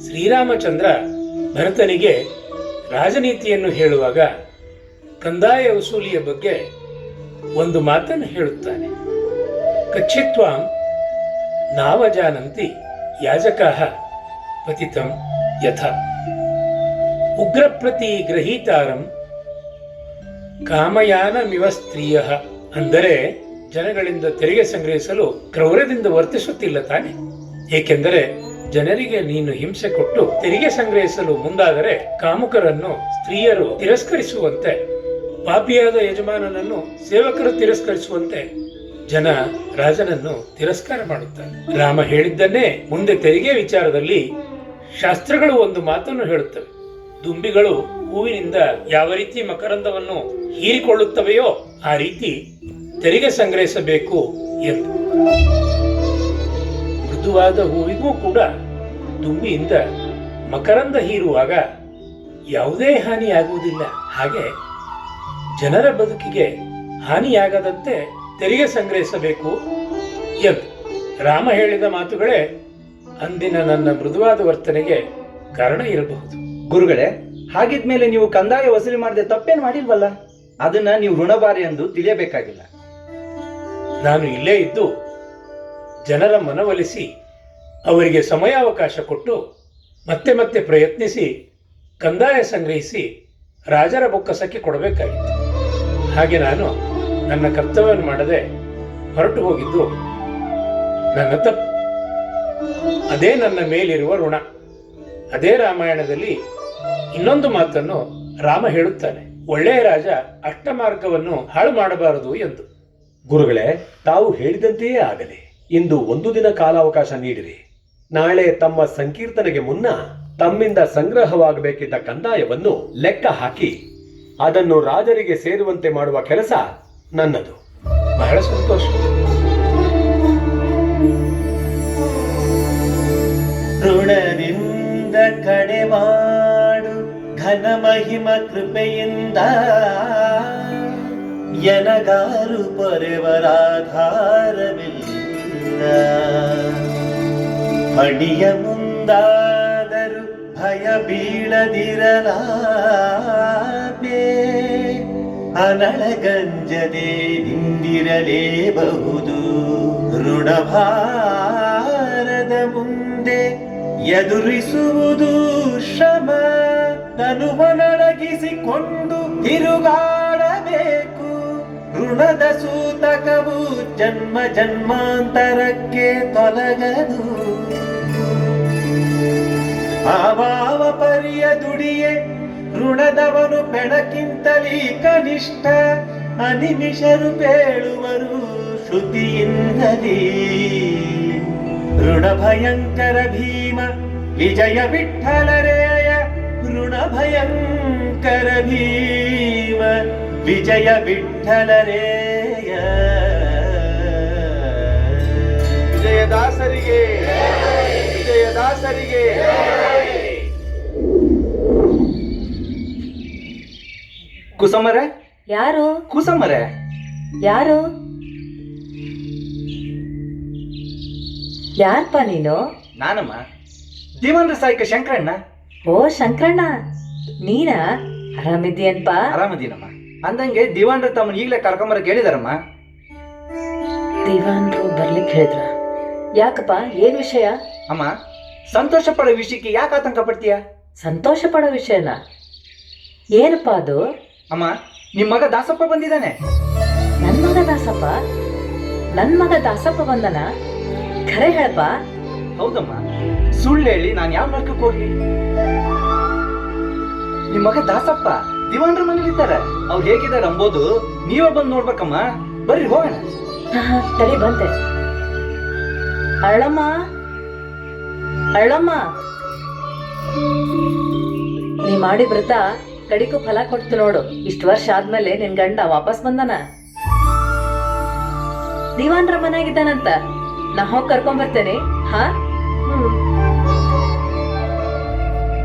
ಶ್ರೀರಾಮಚಂದ್ರ ಭರತನಿಗೆ ರಾಜನೀತಿಯನ್ನು ಹೇಳುವಾಗ ಕಂದಾಯ ವಸೂಲಿಯ ಬಗ್ಗೆ ಒಂದು ಮಾತನ್ನು ಹೇಳುತ್ತಾನೆ. ಕಚ್ಚಿತ್ವಾಂ ನಾವಜಾನಂತಿ ಯಾಜಕಾಃ ಪತಿತಂ ಯಥಾ ಉಗ್ರಪ್ರತಿ ಗ್ರಹೀತಾರಂ ಕಾಮಯಾನಮಿವ ಸ್ತ್ರೀಯಃ. ಅಂದರೆ ಜನಗಳಿಂದ ತೆರಿಗೆ ಸಂಗ್ರಹಿಸಲು ಕ್ರೌರ್ಯದಿಂದ ವರ್ತಿಸುತ್ತಿಲ್ಲ ತಾನೆ. ಏಕೆಂದರೆ ಜನರಿಗೆ ನೀನು ಹಿಂಸೆ ಕೊಟ್ಟು ತೆರಿಗೆ ಸಂಗ್ರಹಿಸಲು ಮುಂದಾದರೆ ಕಾಮುಕರನ್ನು ಸ್ತ್ರೀಯರು ತಿರಸ್ಕರಿಸುವಂತೆ, ಪಾಪಿಯಾದ ಯಜಮಾನನನ್ನು ಸೇವಕರು ತಿರಸ್ಕರಿಸುವಂತೆ ಜನ ರಾಜನನ್ನು ತಿರಸ್ಕಾರ ಮಾಡುತ್ತಾರೆ. ರಾಮ ಹೇಳಿದ್ದನ್ನೇ ಮುಂದೆ ತೆರಿಗೆ ವಿಚಾರದಲ್ಲಿ ಶಾಸ್ತ್ರಗಳು ಒಂದು ಮಾತನ್ನು ಹೇಳುತ್ತವೆ. ದುಂಬಿಗಳು ಹೂವಿನಿಂದ ಯಾವ ರೀತಿ ಮಕರಂದವನ್ನು ಹೀರಿಕೊಳ್ಳುತ್ತವೆಯೋ ಆ ರೀತಿ ತೆರಿಗೆ ಸಂಗ್ರಹಿಸಬೇಕು ಎಂದು. ಮೃದುವಾದ ಹೂವಿಗೂ ಕೂಡ ದುಂಬಿಯಿಂದ ಮಕರಂದ ಹೀರುವಾಗ ಯಾವುದೇ ಹಾನಿಯಾಗುವುದಿಲ್ಲ. ಹಾಗೆ ಜನರ ಬದುಕಿಗೆ ಹಾನಿಯಾಗದಂತೆ ತೆರಿಗೆ ಸಂಗ್ರಹಿಸಬೇಕು ಎಂದು ರಾಮ ಹೇಳಿದ ಮಾತುಗಳೇ ಅಂದಿನ ನನ್ನ ಮೃದುವಾದ ವರ್ತನೆಗೆ ಕಾರಣ ಇರಬಹುದು. ಗುರುಗಳೇ, ಹಾಗಿದ್ಮೇಲೆ ನೀವು ಕಂದಾಯ ವಸೂಲಿ ಮಾಡದೆ ತಪ್ಪೇನು ಮಾಡಿಲ್ವಲ್ಲ? ಅದನ್ನ ನೀವು ಋಣಭಾರಿ ಎಂದು ತಿಳಿಯಬೇಕಾಗಿಲ್ಲ. ನಾನು ಇಲ್ಲೇ ಇದ್ದು ಜನರ ಮನವೊಲಿಸಿ ಅವರಿಗೆ ಸಮಯಾವಕಾಶ ಕೊಟ್ಟು ಮತ್ತೆ ಮತ್ತೆ ಪ್ರಯತ್ನಿಸಿ ಕಂದಾಯ ಸಂಗ್ರಹಿಸಿ ರಾಜರ ಬೊಕ್ಕಸಕ್ಕೆ ಕೊಡಬೇಕಾಗಿತ್ತು. ಹಾಗೆ ನಾನು ನನ್ನ ಕರ್ತವ್ಯವನ್ನು ಮಾಡದೆ ಹೊರಟು ಹೋಗಿದ್ದು ನನ್ನ ತಪ್ಪು. ಅದೇ ನನ್ನ ಮೇಲಿರುವ ಋಣ. ಅದೇ ರಾಮಾಯಣದಲ್ಲಿ ಇನ್ನೊಂದು ಮಾತನ್ನು ರಾಮ ಹೇಳುತ್ತಾನೆ, ಒಳ್ಳೆಯ ರಾಜ ಅಷ್ಟಮಾರ್ಗವನ್ನು ಹಾಳು ಮಾಡಬಾರದು ಎಂದು. ಗುರುಗಳೇ, ತಾವು ಹೇಳಿದಂತೆಯೇ ಆಗಲಿ. ಇಂದು ಒಂದು ದಿನ ಕಾಲಾವಕಾಶ ನೀಡಿರಿ. ನಾಳೆ ತಮ್ಮ ಸಂಕೀರ್ತನೆಗೆ ಮುನ್ನ ತಮ್ಮಿಂದ ಸಂಗ್ರಹವಾಗಬೇಕಿದ್ದ ಕಂದಾಯವನ್ನು ಲೆಕ್ಕ ಹಾಕಿ ಅದನ್ನು ರಾಜರಿಗೆ ಸೇರುವಂತೆ ಮಾಡುವ ಕೆಲಸ ನನ್ನದು. ಬಹಳ ಸಂತೋಷ. ಋಣದಿಂದ ಕಡೆ ಮಾಡು ಘನ ಮಹಿಮ ಕೃಪೆಯಿಂದ, ಎನಗಾರು ಪೊರೆವರಾಧಾರವಿಲ್ಲ. ಹಣಿಯ ಮುಂದಾದರೂ ಭಯ ಬೀಳದಿರಲಾಬೆ, ಅನಳಗಂಜದೆ ನಿಂದಿರಲೇಬಹುದು. ಋಣಭಾರದ ಮುಂದೆ ಎದುರಿಸುವುದು ಶ್ರಮ, ತನುವನಡಗಿಸಿಕೊಂಡು ತಿರುಗಾಡಬೇಕು. ಋಣದ ಸೂತಕವು ಜನ್ಮ ಜನ್ಮಾಂತರಕ್ಕೆ ತೊಲಗದು. ಆವಾವ ಪರಿಯ ದುಡಿಯೇ ಋಣದವನು ಬೆಳಕಿಂತಲೀ ಕನಿಷ್ಠ. ಅನಿಮಿಷರು ಬೇಳುವರು ಶ್ರುತಿಯಿಂದಲೀ. ಋಣ ಭಯಂಕರ ಭೀಮ ವಿಜಯ ವಿಠ್ಠಲರೇಯ. ಋಣ ಭಯಂಕರ ಭೀಮ ವಿಜಯ ವಿಠ್ಠಲರೇಯ. ವಿಜಯದಾಸರಿಗೆ ದಾಸರಿಗೆ. ಕುಸಮರೆ ಯಾರು ಕುಸಮರೆ ಯಾರು ಯಾರಪ್ಪ ನೀನು? ನಾನಮ್ಮ, ದಿವಂದ್ರ ಸಾಯ್ಕ ಶಂಕರಣ್ಣ. ಓ ಶಂಕರಣ್ಣ, ನೀನಾ? ಆರಾಮಿದ್ದೀಯನ್ಪ? ಆರಾಮದೀನಮ್ಮ. ಅಂದಂಗೆ ದಿವಾನ್ರ ತಮ್ಮನ ಈಗಲೇ ಕರ್ಕೊಂಬರ ಕೇಳಿದಾರಮ್ಮ. ದಿವಾನ್ರು ಬರ್ಲಿಕ್ಕೆ ಹೇಳಿದ್ರ? ಯಾಕಪ್ಪ, ಏನ್ ವಿಷಯ? ಅಮ್ಮ, ಸಂತೋಷ ಪಡೋ ವಿಷಯಕ್ಕೆ ಯಾಕೆ ಆತಂಕ ಪಡ್ತೀಯ? ಸಂತೋಷ ಪಡೋ ವಿಷಯನ? ಏನಪ್ಪ ಅದು? ಅಮ್ಮ, ನಿಮ್ ಮಗ ದಾಸಪ್ಪ ಬಂದಿದ್ದಾನೆ. ನನ್ ಮಗ ದಾಸಪ್ಪ? ನನ್ ಮಗ ದಾಸಪ್ಪ ಬಂದನ? ಖರೆ ಹೇಳಪ್ಪ. ಹೌದಮ್ಮ, ಸುಳ್ಳು ಹೇಳಿ ನಾನು ಯಾವ ನರ್ಕಕ್ಕೆ ಹೋಗ್ಲಿ? ನಿಮ್ ಮಗ ದಾಸಪ್ಪ ದಿವಾನ್ರ ಮನೇಲಿದ್ದಾರೆ. ಅವ್ರು ಹೇಗಿದ್ದಾರೆ ಅಂಬೋದು ನೀವೇ ಬಂದು ನೋಡ್ಬೇಕಮ್ಮ. ಬರ್ರಿ ಹೋಗೋಣ. ತಡಿ ಬಂತೆ. ಅಳ್ಳಮ್ಮ, ಅಳ್ಳಮ್ಮ, ನೀ ಮಾಡಿ ವ್ರತ ಕಡಿಗೂ ಫಲ ಕೊಡ್ತು ನೋಡು. ಇಷ್ಟು ವರ್ಷ ಆದ್ಮೇಲೆ ನಿನ್ ಗಂಡ ವಾಪಸ್ ಬಂದನ. ದಿವಾನ್ರ ಮನೆಯಾಗಿದ್ದಾನಂತ. ನಾ ಹೋಗಿ ಕರ್ಕೊಂಡ್ ಬರ್ತೇನೆ. ಹಾ,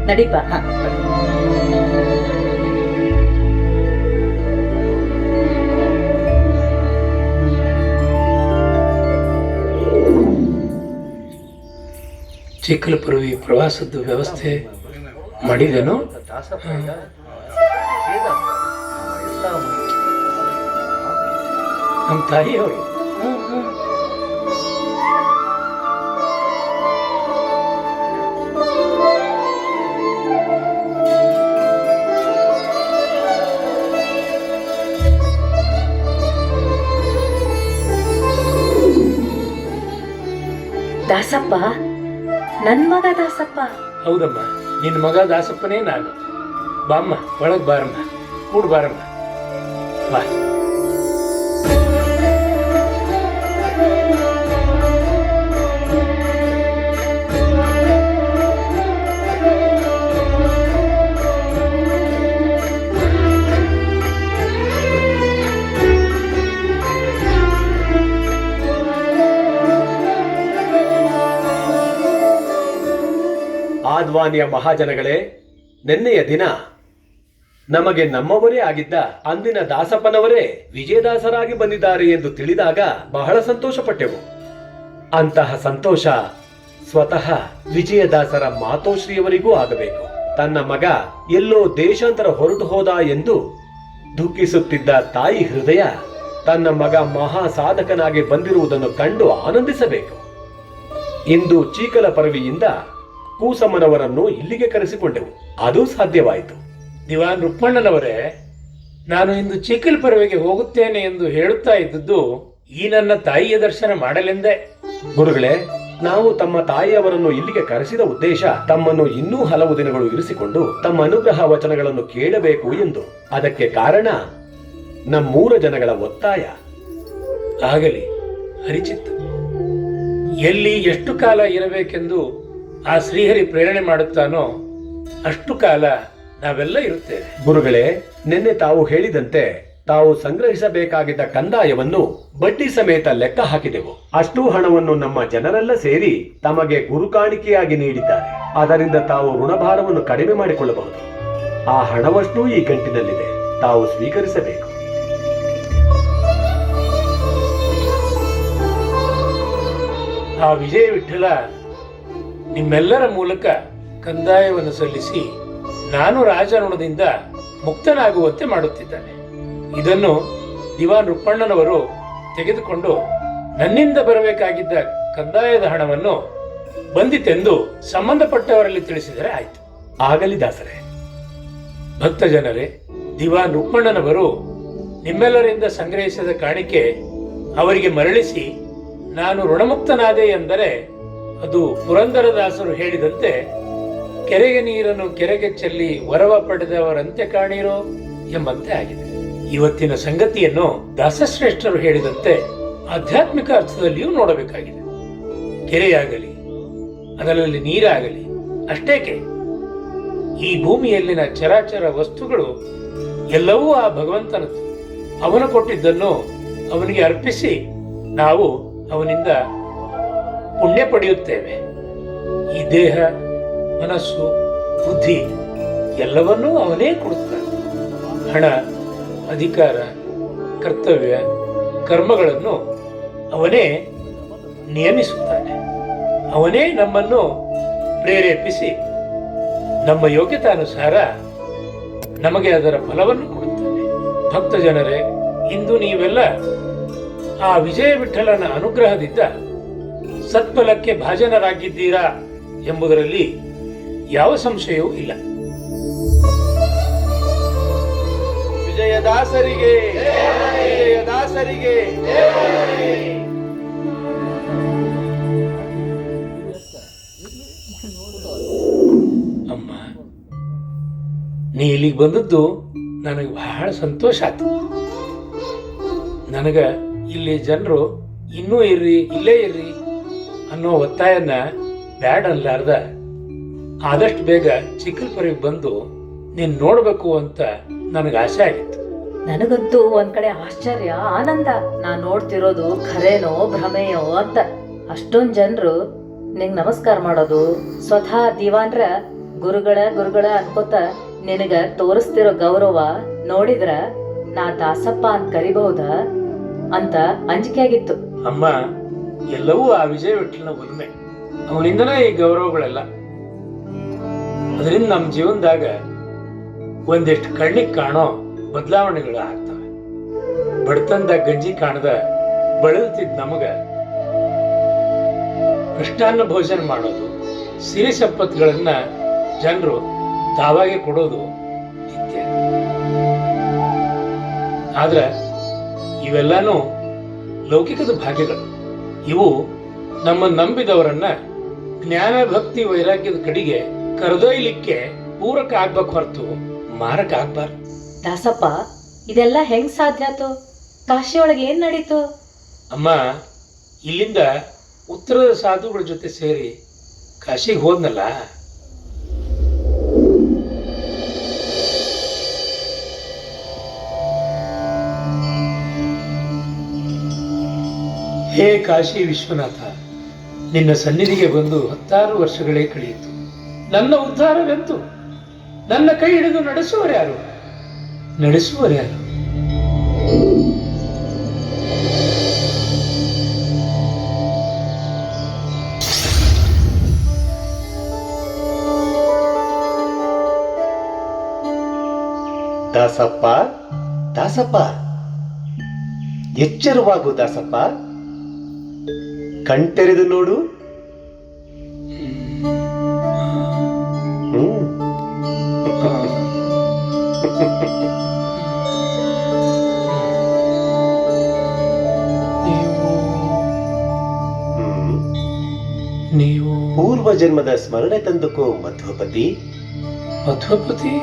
ನಡೀಪ. ಚಿಕ್ಕಲಪುರವಿ ಪ್ರವಾಸದ ವ್ಯವಸ್ಥೆ ಮಾಡಿದೇನು? ನಮ್ಮ ತಾಯಿಯವರು ದಾಸಪ್ಪ, ನನ್ ಮಗ ದಾಸಪ್ಪ. ಹೌದಮ್ಮ, ನಿನ್ನ ಮಗ ದಾಸಪ್ಪನೇ ನಾನು. ಬಾಮ್ಮ, ಒಳಗ್ ಬಾರಮ್ಮ, ಕೂಡ್ ಬಾರಮ್ಮ, ಬಾ. ಆದ್ವಾನಿಯ ಮಹಾಜನಗಳೇ, ನಿನ್ನೆಯ ದಿನ ನಮಗೆ ನಮ್ಮವರೇ ಆಗಿದ್ದ ಅಂದಿನ ದಾಸಪ್ಪನವರೇ ವಿಜಯದಾಸರಾಗಿ ಬಂದಿದ್ದಾರೆ ಎಂದು ತಿಳಿದಾಗ ಬಹಳ ಸಂತೋಷಪಟ್ಟೆವು. ಅಂತಹ ಸಂತೋಷ ಸ್ವತಃ ವಿಜಯದಾಸರ ಮಾತೋಶ್ರೀಯವರಿಗೂ ಆಗಬೇಕು. ತನ್ನ ಮಗ ಎಲ್ಲೋ ದೇಶಾಂತರ ಹೊರಟು ಹೋದ ಎಂದು ದುಃಖಿಸುತ್ತಿದ್ದ ತಾಯಿ ಹೃದಯ ತನ್ನ ಮಗ ಮಹಾ ಸಾಧಕನಾಗಿ ಬಂದಿರುವುದನ್ನು ಕಂಡು ಆನಂದಿಸಬೇಕು. ಇಂದು ಚೀಕಲಪರವಿಯಿಂದ ಕೂಸಮ್ಮನವರನ್ನು ಇಲ್ಲಿಗೆ ಕರೆಸಿಕೊಂಡೆವು. ಅದು ಸಾಧ್ಯವಾಯಿತು. ದಿವಾನ್ ರುಕ್ಮಣ್ಣನವರೇ, ನಾನು ಇಂದು ಚಿಕ್ಕಲಪುರವಿಗೆ ಹೋಗುತ್ತೇನೆ ಎಂದು ಹೇಳುತ್ತಾ ಇದ್ದದ್ದು ಈ ನನ್ನ ತಾಯಿಯ ದರ್ಶನ ಮಾಡಲೆಂದೇ. ಗುರುಗಳೇ, ನಾವು ತಮ್ಮ ತಾಯಿಯವರನ್ನು ಇಲ್ಲಿಗೆ ಕರೆಸಿದ ಉದ್ದೇಶ ತಮ್ಮನ್ನು ಇನ್ನೂ ಹಲವು ದಿನಗಳು ಇರಿಸಿಕೊಂಡು ತಮ್ಮ ಅನುಗ್ರಹ ವಚನಗಳನ್ನು ಕೇಳಬೇಕು ಎಂದು. ಅದಕ್ಕೆ ಕಾರಣ ನಮ್ಮೂರ ಜನಗಳ ಒತ್ತಾಯ. ಆಗಲಿ, ಹರಿಚಿತ್ತು. ಎಲ್ಲಿ ಎಷ್ಟು ಕಾಲ ಇರಬೇಕೆಂದು ಆ ಶ್ರೀಹರಿ ಪ್ರೇರಣೆ ಮಾಡುತ್ತಾನೋ ಅಷ್ಟು ಕಾಲ ನಾವೆಲ್ಲ ಇರುತ್ತೇವೆ. ಗುರುಗಳೇ, ನಿನ್ನೆ ತಾವು ಹೇಳಿದಂತೆ ತಾವು ಸಂಗ್ರಹಿಸಬೇಕಾಗಿದ್ದ ಕಂದಾಯವನ್ನು ಬಡ್ಡಿ ಸಮೇತ ಲೆಕ್ಕ ಹಾಕಿದೆವು. ಅಷ್ಟೂ ಹಣವನ್ನು ನಮ್ಮ ಜನರೆಲ್ಲ ಸೇರಿ ತಮಗೆ ಗುರು ಕಾಣಿಕೆಯಾಗಿ ನೀಡಿದ್ದಾರೆ. ಅದರಿಂದ ತಾವು ಋಣಭಾರವನ್ನು ಕಡಿಮೆ ಮಾಡಿಕೊಳ್ಳಬಹುದು. ಆ ಹಣವಷ್ಟೂ ಈ ಗಂಟಿನಲ್ಲಿದೆ, ತಾವು ಸ್ವೀಕರಿಸಬೇಕು. ಆ ವಿಜಯ ವಿಠಲ ನಿಮ್ಮೆಲ್ಲರ ಮೂಲಕ ಕಂದಾಯವನ್ನು ಸಲ್ಲಿಸಿ ನಾನು ರಾಜಋಣದಿಂದ ಮುಕ್ತನಾಗುವಂತೆ ಮಾಡುತ್ತಿದ್ದಾನೆ. ಇದನ್ನು ದಿವಾನ್ ರುಕ್ಮಣ್ಣನವರು ತೆಗೆದುಕೊಂಡು ನನ್ನಿಂದ ಬರಬೇಕಾಗಿದ್ದ ಕಂದಾಯದ ಹಣವನ್ನು ಬಂದಿತೆಂದು ಸಂಬಂಧಪಟ್ಟವರಲ್ಲಿ ತಿಳಿಸಿದರೆ ಆಯಿತು. ಆಗಲಿ ದಾಸರೇ. ಭಕ್ತ ಜನರೇ, ದಿವಾನ್ ರುಕ್ಮಣ್ಣನವರು ನಿಮ್ಮೆಲ್ಲರಿಂದ ಸಂಗ್ರಹಿಸಿದ ಕಾಣಿಕೆ ಅವರಿಗೆ ಮರಳಿಸಿ ನಾನು ಋಣಮುಕ್ತನಾದೆ ಎಂದರೆ ಅದು ಪುರಂದರದಾಸರು ಹೇಳಿದಂತೆ ಕೆರೆಗೆ ನೀರನ್ನು ಕೆರೆಗೆ ಚೆಲ್ಲಿ ವರವ ಪಡೆದವರಂತೆ ಕಾಣಿರೋ ಎಂಬಂತೆ ಆಗಿದೆ. ಇವತ್ತಿನ ಸಂಗತಿಯನ್ನು ದಾಸಶ್ರೇಷ್ಠರು ಹೇಳಿದಂತೆ ಆಧ್ಯಾತ್ಮಿಕ ಅರ್ಥದಲ್ಲಿಯೂ ನೋಡಬೇಕಾಗಿದೆ. ಕೆರೆಯಾಗಲಿ ಅದರಲ್ಲಿ ನೀರಾಗಲಿ ಅಷ್ಟೇಕೆ, ಈ ಭೂಮಿಯಲ್ಲಿನ ಚರಾಚರ ವಸ್ತುಗಳು ಎಲ್ಲವೂ ಆ ಭಗವಂತನದ್ದು. ಅವನು ಕೊಟ್ಟಿದ್ದನ್ನು ಅವನಿಗೆ ಅರ್ಪಿಸಿ ನಾವು ಅವನಿಂದ ಪುಣ್ಯ ಪಡೆಯುತ್ತೇವೆ. ಈ ದೇಹ, ಮನಸ್ಸು, ಬುದ್ಧಿ ಎಲ್ಲವನ್ನೂ ಅವನೇ ಕೊಡುತ್ತಾನೆ. ಹಣ, ಅಧಿಕಾರ, ಕರ್ತವ್ಯ, ಕರ್ಮಗಳನ್ನು ಅವನೇ ನಿಯಮಿಸುತ್ತಾನೆ. ಅವನೇ ನಮ್ಮನ್ನು ಪ್ರೇರೇಪಿಸಿ ನಮ್ಮ ಯೋಗ್ಯತಾನುಸಾರ ನಮಗೆ ಅದರ ಫಲವನ್ನು ಕೊಡುತ್ತಾನೆ. ಭಕ್ತ ಜನರೇ, ಇಂದು ನೀವೆಲ್ಲ ಆ ವಿಜಯ ವಿಠಲನ ಅನುಗ್ರಹದಿಂದ ಸತ್ಫಲಕ್ಕೆ ಭಾಜನರಾಗಿದ್ದೀರಾ ಎಂಬುದರಲ್ಲಿ ಯಾವ ಸಂಶಯವೂ ಇಲ್ಲ. ವಿಜಯದಾಸರಿಗೆ ವಿಜಯದಾಸರಿಗೆ ಅಮ್ಮ, ನೀ ಇಲ್ಲಿಗೆ ಬಂದದ್ದು ನನಗೆ ಬಹಳ ಸಂತೋಷ ಆಯ್ತು. ನನಗ ಇಲ್ಲಿ ಜನರು ಇನ್ನೂ ಇರ್ರಿ, ಇಲ್ಲೇ ಇರ್ರಿ ಅನ್ನೋ ಒತ್ತಾಯನ ಬ್ಯಾಡ್ ಅನ್ಲಾರ್ದ ಆದಷ್ಟು ಬೇಗ ಚಿಕ್ಕಲ್ಪುರಿಗೆ ಬಂದು ನೀನ್ ನೋಡ್ಬೇಕು ಅಂತ ನನಗೆ ಆಸೆ ಆಗಿತ್ತು. ನನಗಂತೂ ಒಂದ್ ಕಡೆ ಆಶ್ಚರ್ಯ, ಆನಂದ. ನಾನ್ ನೋಡ್ತಿರೋದು ಖರೇನೋ ಭ್ರಮೆಯೋ ಅಂತ. ಅಷ್ಟೊಂದ್ ಜನರು ನಿಂಗ್ ನಮಸ್ಕಾರ ಮಾಡೋದು, ಸ್ವತಃ ದಿವಾನ್ರ ಗುರುಗಳ ಅನ್ಕೋತ ನಿನಗ ತೋರಿಸ್ತಿರೋ ಗೌರವ ನೋಡಿದ್ರ ನಾ ದಾಸಪ್ಪ ಅಂತ ಕರಿಬಹುದ ಅಂತ ಅಂಜಿಕೆ ಆಗಿತ್ತು. ಅಮ್ಮ, ಎಲ್ಲವೂ ಆ ವಿಜಯ ವಿಠಲನ ಒಲುಮೆ. ಅವನಿಂದನೇ ಈ ಗೌರವಗಳೆಲ್ಲ. ಅದರಿಂದ ನಮ್ಮ ಜೀವನದಾಗ ಒಂದಿಷ್ಟು ಕಣ್ಣಿಗೆ ಕಾಣೋ ಬದಲಾವಣೆಗಳು ಆಗ್ತವೆ. ಬಡತನದಾಗ ಗಂಜಿ ಕಾಣದ ಬಳಲ್ತಿದ್ ನಮಗ ಕೃಷ್ಣಾನ್ನ ಭೋಜನ ಮಾಡೋದು, ಸಿರಿ ಸಂಪತ್ತುಗಳನ್ನ ಜನರು ತಾವಾಗೆ ಕೊಡೋದು ನಿತ್ಯ. ಆದ್ರೆ ಇವೆಲ್ಲಾನು ಲೌಕಿಕದ ಭಾಗ್ಯಗಳು. ಇವು ನಮ್ಮ ನಂಬಿದವರನ್ನ ಜ್ಞಾನ, ಭಕ್ತಿ, ವೈರಾಗ್ಯದ ಕಡೆಗೆ ಕರೆದೊಯ್ಲಿಕ್ಕೆ ಪೂರಕ ಆಗ್ಬೇಕು ಹೊರತು ಮಾರಕ ಆಗ್ಬಾರ್ದು. ದಾಸಪ್ಪ, ಇದೆಲ್ಲ ಹೆಂಗ್ ಸಾಧ್ಯ ಆತು? ಕಾಶಿಯೊಳಗೆ ಏನ್ ನಡೀತು? ಅಮ್ಮ, ಇಲ್ಲಿಂದ ಉತ್ತರದ ಸಾಧುಗಳ ಜೊತೆ ಸೇರಿ ಕಾಶಿಗೆ ಹೋದ್ನಲ್ಲ, ಹೇ ಕಾಶಿ ವಿಶ್ವನಾಥ, ನಿನ್ನ ಸನ್ನಿಧಿಗೆ ಬಂದು 10 ವರ್ಷಗಳೇ ಕಳೆಯಿತು. ನನ್ನ ಉದ್ಧಾರವೆಂತು? ನನ್ನ ಕೈ ಹಿಡಿದು ನಡೆಸುವರ್ಯಾರು? ದಾಸಪ್ಪ, ದಾಸಪ್ಪ, ಎಚ್ಚರವಾಗು ದಾಸಪ್ಪ. ಕಣ್ತೆರೆದು ನೋಡು. ನೀವು ಪೂರ್ವ ಜನ್ಮದ ಸ್ಮರಣೆ ತಂದುಕೋ ಮಧ್ವಪತಿ. ಮಧ್ವಪತಿ?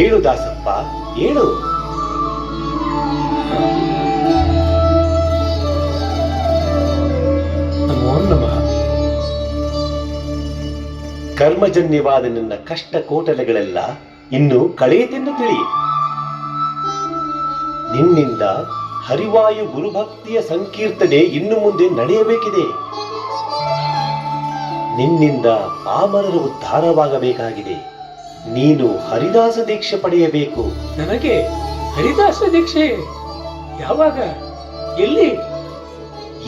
ಏಳು ದಾಸಪ್ಪ, ಏಳು. ನಮೋ ನಮಃ. ಕರ್ಮಜನ್ಯವಾದ ನನ್ನ ಕಷ್ಟ ಕೋಟಲೆಗಳೆಲ್ಲ ಇನ್ನು ಕಳೆಯಿತೆಂದು ತಿಳಿ. ನಿನ್ನಿಂದ ಹರಿವಾಯು ಗುರುಭಕ್ತಿಯ ಸಂಕೀರ್ತನೆ ಇನ್ನು ಮುಂದೆ ನಡೆಯಬೇಕಿದೆ. ನಿನ್ನಿಂದ ಪಾಮರರ ಉದ್ಧಾರವಾಗಬೇಕಾಗಿದೆ. ನೀನು ಹರಿದಾಸ ದೀಕ್ಷೆ ಪಡೆಯಬೇಕು. ನನಗೆ ಹರಿದಾಸ ದೀಕ್ಷೆ? ಯಾವಾಗ? ಎಲ್ಲಿ?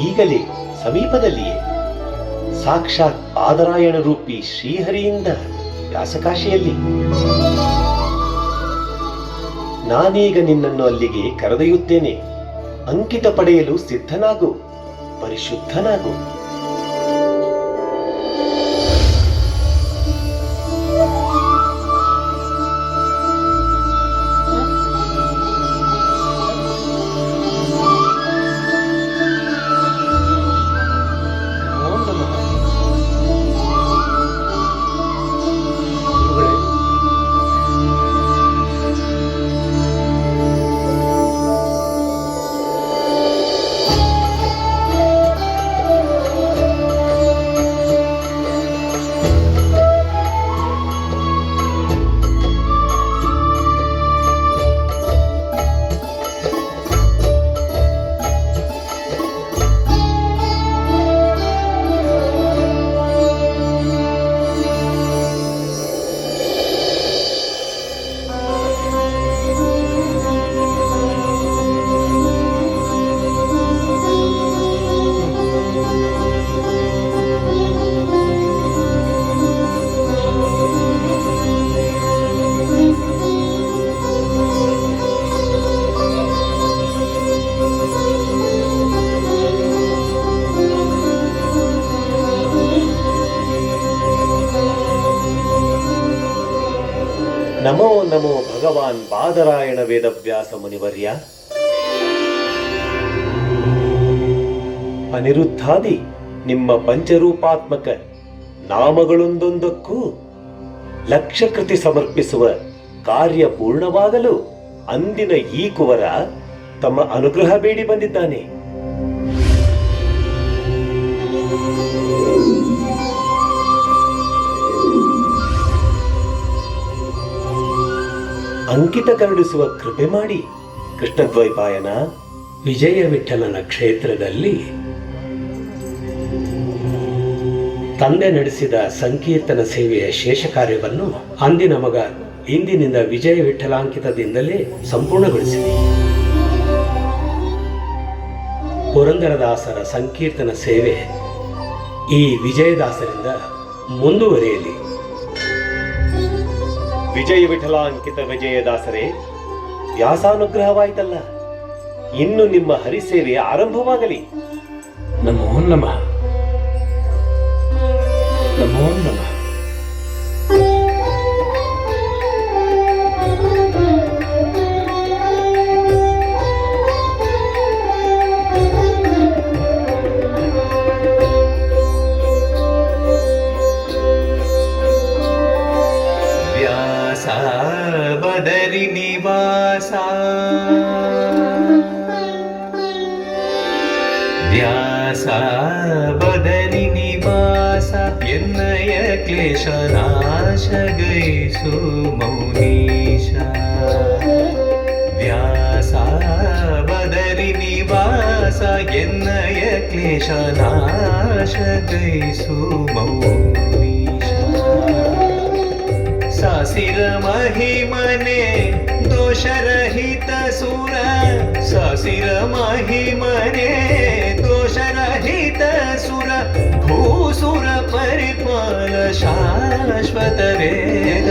ಈಗಲೇ ಸಮೀಪದಲ್ಲಿಯೇ. ಸಾಕ್ಷಾತ್ ಪಾದರಾಯಣ ರೂಪಿ ಶ್ರೀಹರಿಯಿಂದ ವ್ಯಾಸಕಾಶಿಯಲ್ಲಿ. ನಾನೀಗ ನಿನ್ನನ್ನು ಅಲ್ಲಿಗೆ ಕರೆದೊಯ್ಯುತ್ತೇನೆ. ಅಂಕಿತ ಪಡೆಯಲು ಸಿದ್ಧನಾಗು, ಪರಿಶುದ್ಧನಾಗು. ನಮೋ ನಮೋ ಭಗವಾನ್ ಬಾದರಾಯಣ ವೇದವ್ಯಾಸ ಮುನಿವರ್ಯ. ಅನಿರುದ್ಧಾದಿ ನಿಮ್ಮ ಪಂಚರೂಪಾತ್ಮಕ ನಾಮಗಳೊಂದೊಂದಕ್ಕೂ ಲಕ್ಷ ಕೃತಿ ಸಮರ್ಪಿಸುವ ಕಾರ್ಯ ಪೂರ್ಣವಾಗಲು ಅಂದಿನ ಈ ಕುವರ ತಮ್ಮ ಅನುಗ್ರಹ ಬೇಡಿ ಬಂದಿದ್ದಾನೆ. ಅಂಕಿತ ಕರುಣಿಸುವ ಕೃಪೆ ಮಾಡಿ ಕೃಷ್ಣದ್ವೈಪಾಯನ. ವಿಜಯ ವಿಠಲನ ಕ್ಷೇತ್ರದಲ್ಲಿ ತಂದೆ ನಡೆಸಿದ ಸಂಕೀರ್ತನ ಸೇವೆಯ ಶೇಷ ಕಾರ್ಯವನ್ನು ಅಂದಿನ ಮಗ ಇಂದಿನಿಂದ ವಿಜಯ ವಿಠಲಾಂಕಿತದಿಂದಲೇ ಸಂಪೂರ್ಣಗೊಳಿಸಿದೆ. ಪುರಂದರದಾಸರ ಸಂಕೀರ್ತನ ಸೇವೆ ಈ ವಿಜಯದಾಸರಿಂದ ಮುಂದುವರಿಯಲಿ. ವಿಜಯ ವಿಠಲಾಂಕಿತ ವಿಜಯದಾಸರೇ, ವ್ಯಾಸಾನುಗ್ರಹವಾಯಿತಲ್ಲ, ಇನ್ನು ನಿಮ್ಮ ಹರಿಸೇವೆ ಆರಂಭವಾಗಲಿ. ನಮೋ ನಮಃ, ನಮೋ ನಮಃ. ಬದರಿ ನಿವಾಸ ವ್ಯಾಸ ಬದರಿ ನಿವಾಸ ಎನ್ನಯ ಕ್ಲೇಶ ನಾಶ ಗೈಸು ಮೌನೀಶ. ವ್ಯಾಸ ಬದರಿ ನಿವಾಸ ಎನ್ನಯ ಕ್ಲೇಶ ನಾಶ ಗೈಸು ಮೌನೀಶ. ಸಾಸಿರ ಮಹಿಮನೆ ದೋಷರಹಿತ ಸುರ, ಸಾಸಿರ ಮಹಿಮನೆ ದೋಷರಹಿತ ಸುರ, ಭೂಸುರ ಪರಿಪಾಲ ಶಾಶ್ವತ ವೇದ.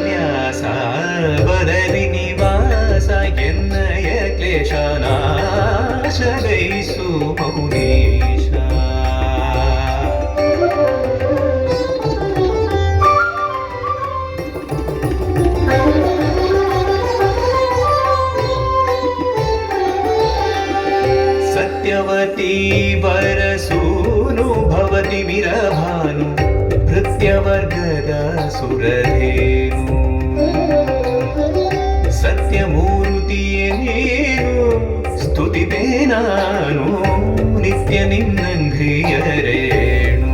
ವ್ಯಾಸ ಬದರಿ ನಿವಾಸ ಎನ್ನಯ ಕ್ಲೇಶ ನಾಶ ಗೈಸು ಮೌನೀಶ. ಸತ್ಯವತಿ ವರಸೂನು ಭವತಿ ವಿರಭಾನು ಭೃತ್ಯವರ್ಗದ ಸುರಧೇನು. ಸತ್ಯಮೂರ್ತಿಯೇ ನೀನು ಸ್ತುತಿತೆ ನಾನು ನಿತ್ಯ ನಿನ್ನಂಘ್ರಿಯರೇಣು.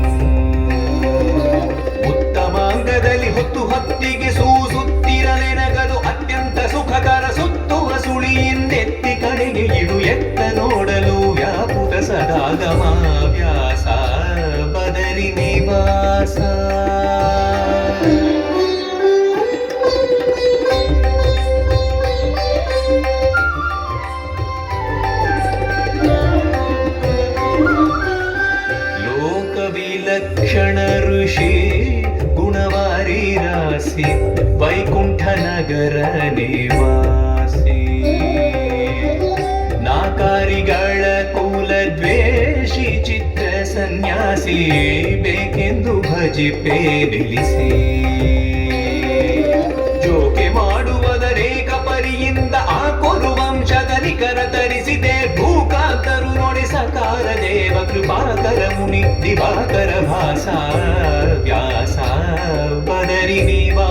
ಉತ್ತಮಾಂಗದಲ್ಲಿ ಹೊತ್ತು ಹೊತ್ತಿಗೆ ಸೂಸುತ್ತಿರಲೆನಗದು ಅತ್ಯಂತ ಸುಖಕರ ಸುತ್ತುವ ಸುಳಿಯಿಂದೆತ್ತಿ ಕಡೆಗೆ ಇಡು ಎತ್ತ ನೋಡಲು ವ್ಯಾಪುತ ಸದಾಗಮ. ವ್ಯಾಸ ಬದರಿ ನಿವಾಸ. ಲೋಕವಿಲಕ್ಷಣ ಋಷಿ ಗುಣವಾರಿ ರಾಸಿ ವೈಕುಂಠ ನಗರ ನಿವಾಸಿ. ನಾಕಾರಿಗಳ ಕುಲ ದ್ವೇಷಿ ಚಿತ್ರ ಸನ್ಯಾಸಿ ಬೇಕೆಂದು ಭಜಿಪೆ ನಿಲ್ಲಿಸಿ. ಜೋಕೆ ಮಾಡುವುದರೇಕ ಪರಿಯಿಂದ ಆ ಕುರು ವಂಶದ ನಿಕರ ತರಿಸಿದೆ. ಭೂಕಾಂತರು ನೋಡಿ ಸಕಾರ ದೇವ ಕೃಪಾಕರ ಮುನಿ ದಿವಾಕರ ಭಾಸ. ವ್ಯಾಸ ಬದರಿ ನಿವಾಸ.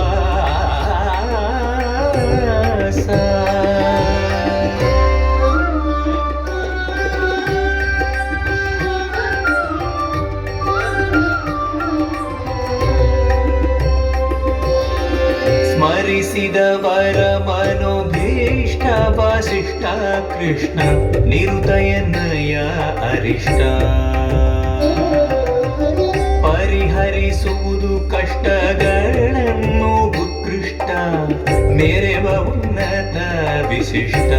ಸ್ಮರಿಸಿದವರ ಮನೋಭೀಷ್ಟ ವಸಿಷ್ಠ ಕೃಷ್ಣ ನಿರುದಯನಯ ಅರಿಷ್ಟ. ಪರಿಹರಿಸುವುದು ಕಷ್ಟಗಳನ್ನು ಉತ್ಕೃಷ್ಟ ಮೇರೆವ ಉನ್ನತ ವಿಶಿಷ್ಟ.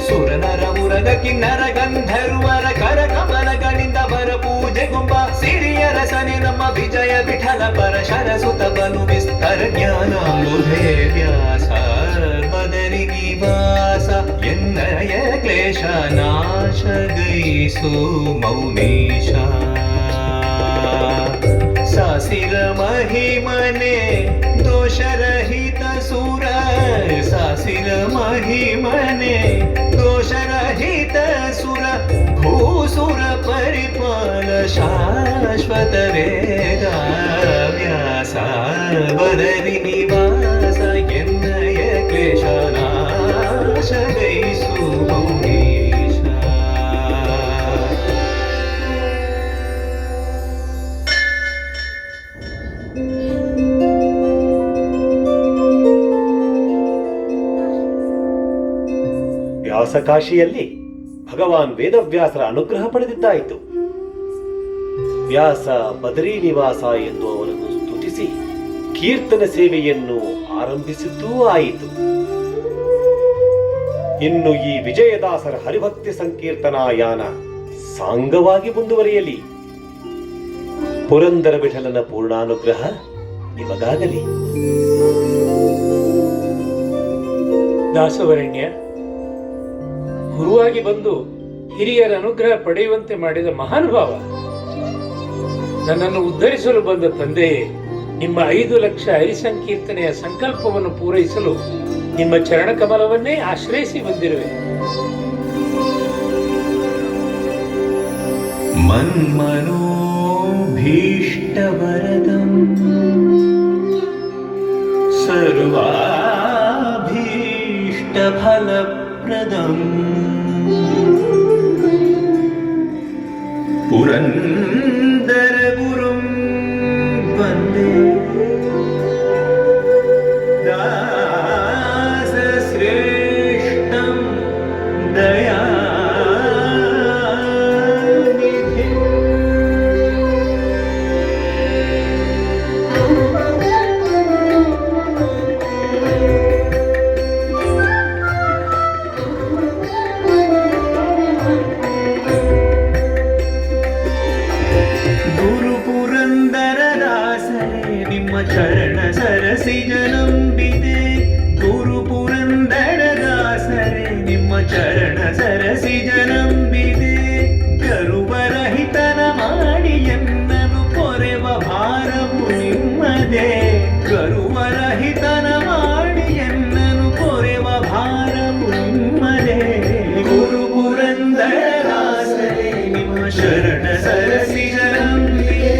ಸುರನರ ಮುರಗ ಕಿನ್ನರ ಗಂಧರ್ವರ ಕರ ಕಮಲಗಳಿಂದ ಬರ ಪೂಜೆಗುಂಬ ಸಿರಿಯರ ಸನೆ ನಮ್ಮ ವಿಜಯ ವಿಠಲ ಪರ ಶರಸುತ ಬಲು ವಿಸ್ತರ ಜ್ಞಾನಾಂಬುಧೇ. ವ್ಯಾಸ ಬದರಿ ನಿವಾಸ ಎನ್ನಯ ಕ್ಲೇಶ ನಾಶ ಗೈಸು ಮೌನೀಶ. ಸಾಸಿರ ಮಹಿಮನೆ ದೋಷರಹಿತ ಸುರ ಸಾಸಿರ ಮಹಿಮನೆ ದೋಷರಹಿತ ಸುರ ಭೂಸುರ ಪರಿಪಾಲ ಶಾಶ್ವತ ವೇದ ವ್ಯಾಸ ಬದರಿ ನಿವಾಸ ಎನ್ನಯ ಕ್ಲೇಶ ನಾಶ ಗೈಸು ಗೌರೀಶ. ವ್ಯಾಸಕಾಶಿಯಲ್ಲಿ ಭಗವಾನ್ ವೇದವ್ಯಾಸರ ಅನುಗ್ರಹ ಪಡೆದಿದ್ದಾಯಿತು. ವ್ಯಾಸ ಬದರಿ ನಿವಾಸ ಎಂದು ಅವನನ್ನು ಸ್ತುತಿಸಿ ಕೀರ್ತನ ಸೇವೆಯನ್ನು ಆರಂಭಿಸಿದ್ದೂ ಆಯಿತು. ಇನ್ನು ಈ ವಿಜಯದಾಸರ ಹರಿಭಕ್ತಿ ಸಂಕೀರ್ತನಾಯಾನ ಸಾಂಗವಾಗಿ ಮುಂದುವರಿಯಲಿ. ಪುರಂದರ ವಿಠಲನ ಪೂರ್ಣಾನುಗ್ರಹ ನಿಮಗಾಗಲಿ. ದಾಸವರಣ್ಯ, ಗುರುವಾಗಿ ಬಂದು ಹಿರಿಯರ ಅನುಗ್ರಹ ಪಡೆಯುವಂತೆ ಮಾಡಿದ ಮಹಾನುಭಾವ, ನನ್ನನ್ನು ಉದ್ಧರಿಸಲು ಬಂದ ತಂದೆಯೇ, ನಿಮ್ಮ 5 ಲಕ್ಷ ಹರಿಸಂಕೀರ್ತನೆಯ ಸಂಕಲ್ಪವನ್ನು ಪೂರೈಸಲು ನಿಮ್ಮ ಚರಣಕಮಲವನ್ನೇ ಆಶ್ರಯಿಸಿ ಬಂದಿರುವೆ. ಮನ್ಮನೋಭೀಷ್ಟವರದಂ ಸರ್ವಾಭೀಷ್ಟಫಲಪ್ರದಂ ಪುರಂದರ ಗುರುಂ ವಂದೇ ದಾಸಶ್ರೇಷ್ಠಂ ದಯಾನಿಧಿಂ. ಗುರು ಪುರಂದರದಾಸರೇ ನಿಮ್ಮ ಚರಣ ಸರಸಿಜ ನಂಬಿದೆ. ಗುರು ಪುರಂದರದಾಸರೇ ನಿಮ್ಮ ಚರಣ ಸರಸಿಜ ನಂಬಿದೆ. ಗರುವರಹಿತನ ಮಾಡಿ ಎನ್ನನು ಪೊರೆವ ಭಾರವು ನಿಮ್ಮದೇ. ಗರುವರಹಿತನ ಮಾಡಿ ಎನ್ನನು ಪೊರೆವ ಭಾರವು ನಿಮ್ಮದೇ. ಗುರು ಪುರಂದರದಾಸರೇ ನಿಮ್ಮ ಶರಣ ಸರಸಿಜ ನಂಬಿದೆ.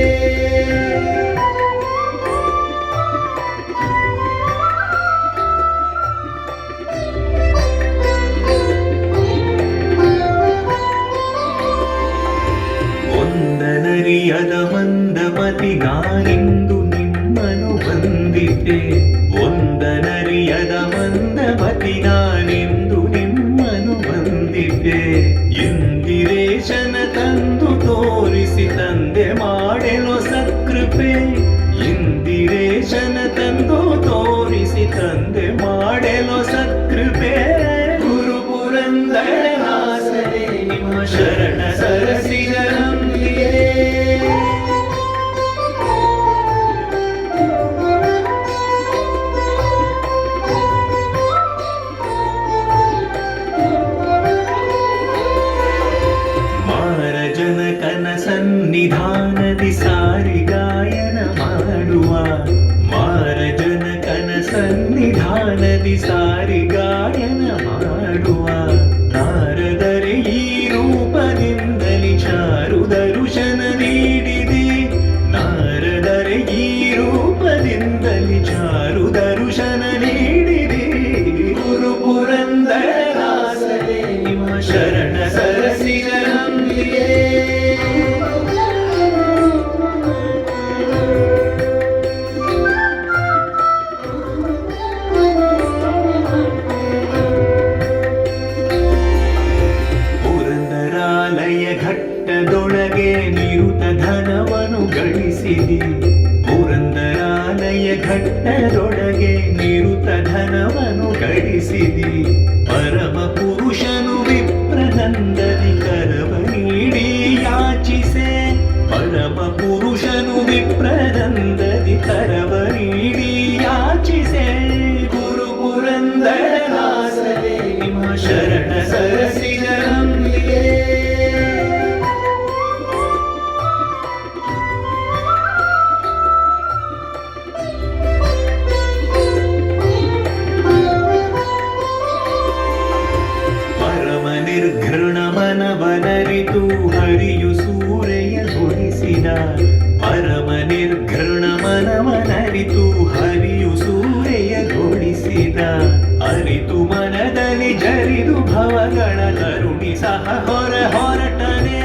ಒಂದನರಿಯದ ಮಂದಮತಿ ನಾನಿಂದು ನಿಮ್ಮನು ವಂದಿತೆ. ಒಂದನರಿಯದ ಮಂದಮತಿ ನಾನಿಂದು ನಿಮ್ಮನು ವಂದಿತೆ. ಇಂದಿರೇಶನ ತಂದು ತೋರಿಸಿ ತಂದೆ ಮಾಡೆಲೋ ಸಕೃಪೆ. ಇಂದಿರೇಶನ ತಂದು ತೋರಿಸಿ ತಂದೆ ಮಾಡೆಲೋ ಸಕೃಪೆ. ಗುರು ಪುರಂದರದಾಸರೇ ನಿಮ್ಮ ಶರಣ ಸರಸಿಜ ನಂಬಿದೆ. ಮಾರಜನಕನ ಸನ್ನಿಧಾನದಿ ಸಾರಿ ಗಾಯನ ಮಾಡುವ. ಮಾರಜನಕನ ಸನ್ನಿಧಾನದಿ ಸಾರಿ ಗಾಯನ ಮಾಡುವ. ನಾರದರೆ ಈ ರೂಪದಿಂದಲಿ ಚಾರು ದರುಶನ ನೀಡಿದೆ. ನಾರದರೆ ಈ ರೂಪದಿಂದಲಿ ಚಾರು ದರುಶನ ನೀಡಿದೆ. ಗುರು ಪುರಂದರದಾಸರೇ ನಿಮ್ಮ ಶರಣ ಸರಸಿಜ ನಂಬಿದೆ. ಪುರಂದರಾಲಯ ಘಟ್ಟದೊಳಗೆ ನಿರುತ ಧನವನ್ನು ಗಳಿಸಿದಿ. ಪುರಂದರಾಲಯ ಘಟ್ಟದೊಳಗೆ ನಿರುತ ಧನವನ್ನು ಗಳಿಸಿದಿ. ಪರಮ ಪುರುಷನು ವಿಪ್ರನಂದದಿ ಕರವ ನೀಡಿ ಯಾಚಿಸೆ. ಪರಮ ಪುರುಷನು ವಿಪ್ರನಂದದಿ ಕರವ ನೀಡಿ ಯಾಚಿಸೆ. ಗುರು ಪುರಂದರದಾಸರೇ ನಿಮ್ಮ ಶರಣ ಸರಸಿಜ ನಂಬಿದೆ. ಮನವನರಿತು ಹರಿಯು ಸೂರೆಯಗೊಳಿಸಿದ ಪರಮ ನಿರ್ಘೃಣ ಮನವನರಿತು ಹರಿಯು ಸೂರೆಯಗೊಳಿಸಿದ ಅರಿತು ಮನದಲ್ಲಿ ಜರಿದು ಭವಗಳ ಕರುಣಿ ಸಹ ಹೊರಟನೆ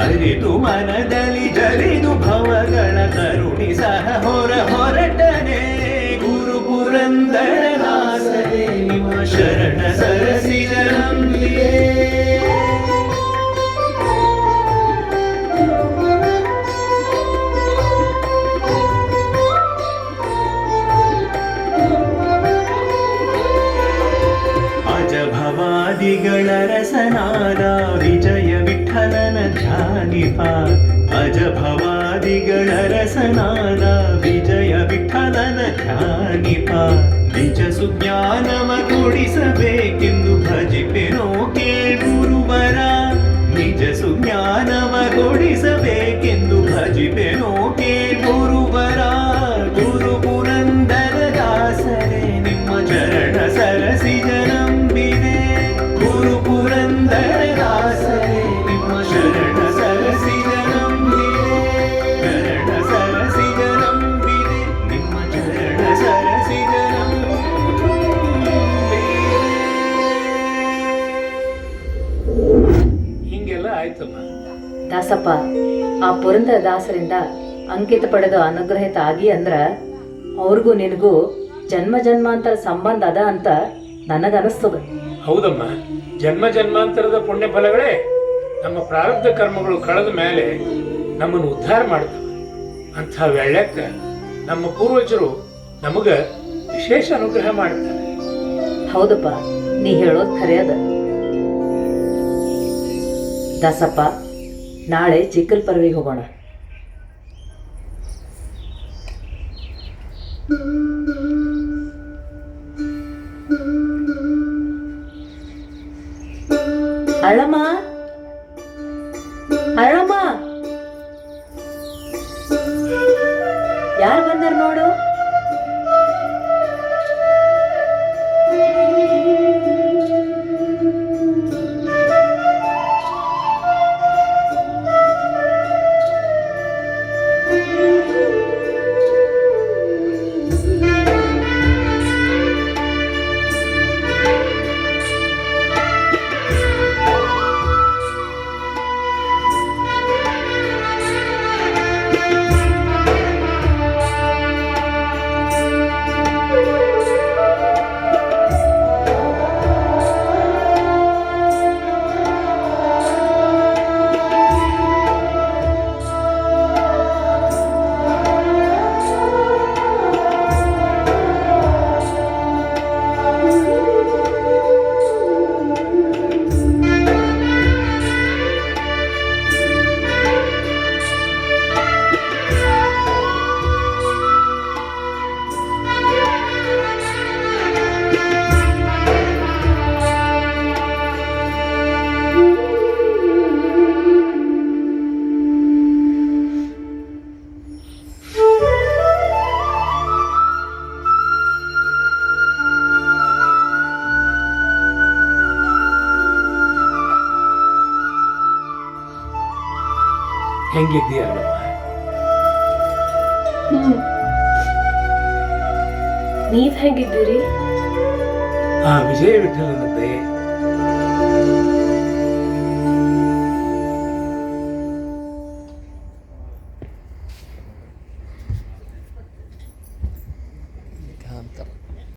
ಅರಿತು ಮನದಲ್ಲಿ ಜರಿದು ಭವಗಳ ಕರುಣಿ ಸಹ ಹೊರಟನೆ ಗುರು ಪುರಂದರದಾಸರೇ ನಿಮ್ಮ ಶರಣ ಸರಸಿಜರಂಬಿಯೇ ಅಜಭವಾದಿಗಳ ರಸನಾದ ವಿಜಯ ವಿಠಲನ ಧ್ಯಾನಿಪ ಅಜಭವಾದಿಗಳ ರಸನಾದ ವಿಜಯ ವಿಠಲನ ಧ್ಯಾನಿಪ ನಿಜ ಸುಜ್ಞಾನವ ಕೊಡಿಸಬೇಕೆಂದು ಭಜಿಪೆನೋ ಕೇಳುವರ ನಿಜ ಸುಜ್ಞಾನವ ಕೊಡಿಸಬೇಕೆಂದು ಭಜಿಪೆನೋ ಕೇಳುವರ ಗುರು ಪುರಂದರ ದಾಸರೇ ನಿಮ್ಮ ಚರಣ ಸರಸಿಜರಂಬಿದೆ ಗುರು ಪುರಂದರ ದಾಸರೇ ನಿಮ್ಮ ಶರಣ ಸರಸಿಜರಂಬಿದೆ ಚರಣ ಸರಸಿಜರಂಬಿದೆ ನಿಮ್ಮ ಚರಣ ಹಿಂಗೆಲ್ಲ ಆಯ್ತಮ್ಮ. ದಾಸಪ್ಪ, ಆ ಪುರಂದರ ದಾಸರಿಂದ ಅಂಕಿತ ಪಡೆದು ಅನುಗ್ರಹಿತ ಆಗಿ ಅಂದ್ರ ಅವ್ರಿಗೂ ನಿನಗೂ ಜನ್ಮ ಜನ್ಮಾಂತರ ಸಂಬಂಧ ಅದ ಅಂತ ನನಗನಿಸ್ತದ. ಹೌದಮ್ಮ, ಜನ್ಮ ಜನ್ಮಾಂತರದ ಪುಣ್ಯ ಫಲಗಳೇ ನಮ್ಮ ಪ್ರಾರಬ್ಧ ಕರ್ಮಗಳು ಕಳೆದ ಮೇಲೆ ನಮ್ಮನ್ನು ಉದ್ಧಾರ ಮಾಡ್ತವೆ. ಅಂಥ ವೇಳ್ಯಕ್ಕ ನಮ್ಮ ಪೂರ್ವಜರು ನಮಗ ವಿಶೇಷ ಅನುಗ್ರಹ ಮಾಡ್ತಾರೆ. ಹೌದಪ್ಪ, ನೀ ಹೇಳೋದು ಖರೆ ಅದ. ದಾಸಪ್ಪ, ನಾಳೆ ಚಿಕ್ಕಲ್ ಪರ್ವಿಗೆ ಹೋಗೋಣ. ಅಳಮ್ಮ, ಅಳಮ್ಮ, ಯಾರು ಬಂದಾರ ನೋಡು. ಹೆಂಗಿದ್ದೀಯ ಅಲ್ಲಮ್ಮ? ನೀವ್ ಹೇಗಿದ್ದೀರಿ? ಆ ವಿಜಯ ವಿಠಲನ ದಯೆ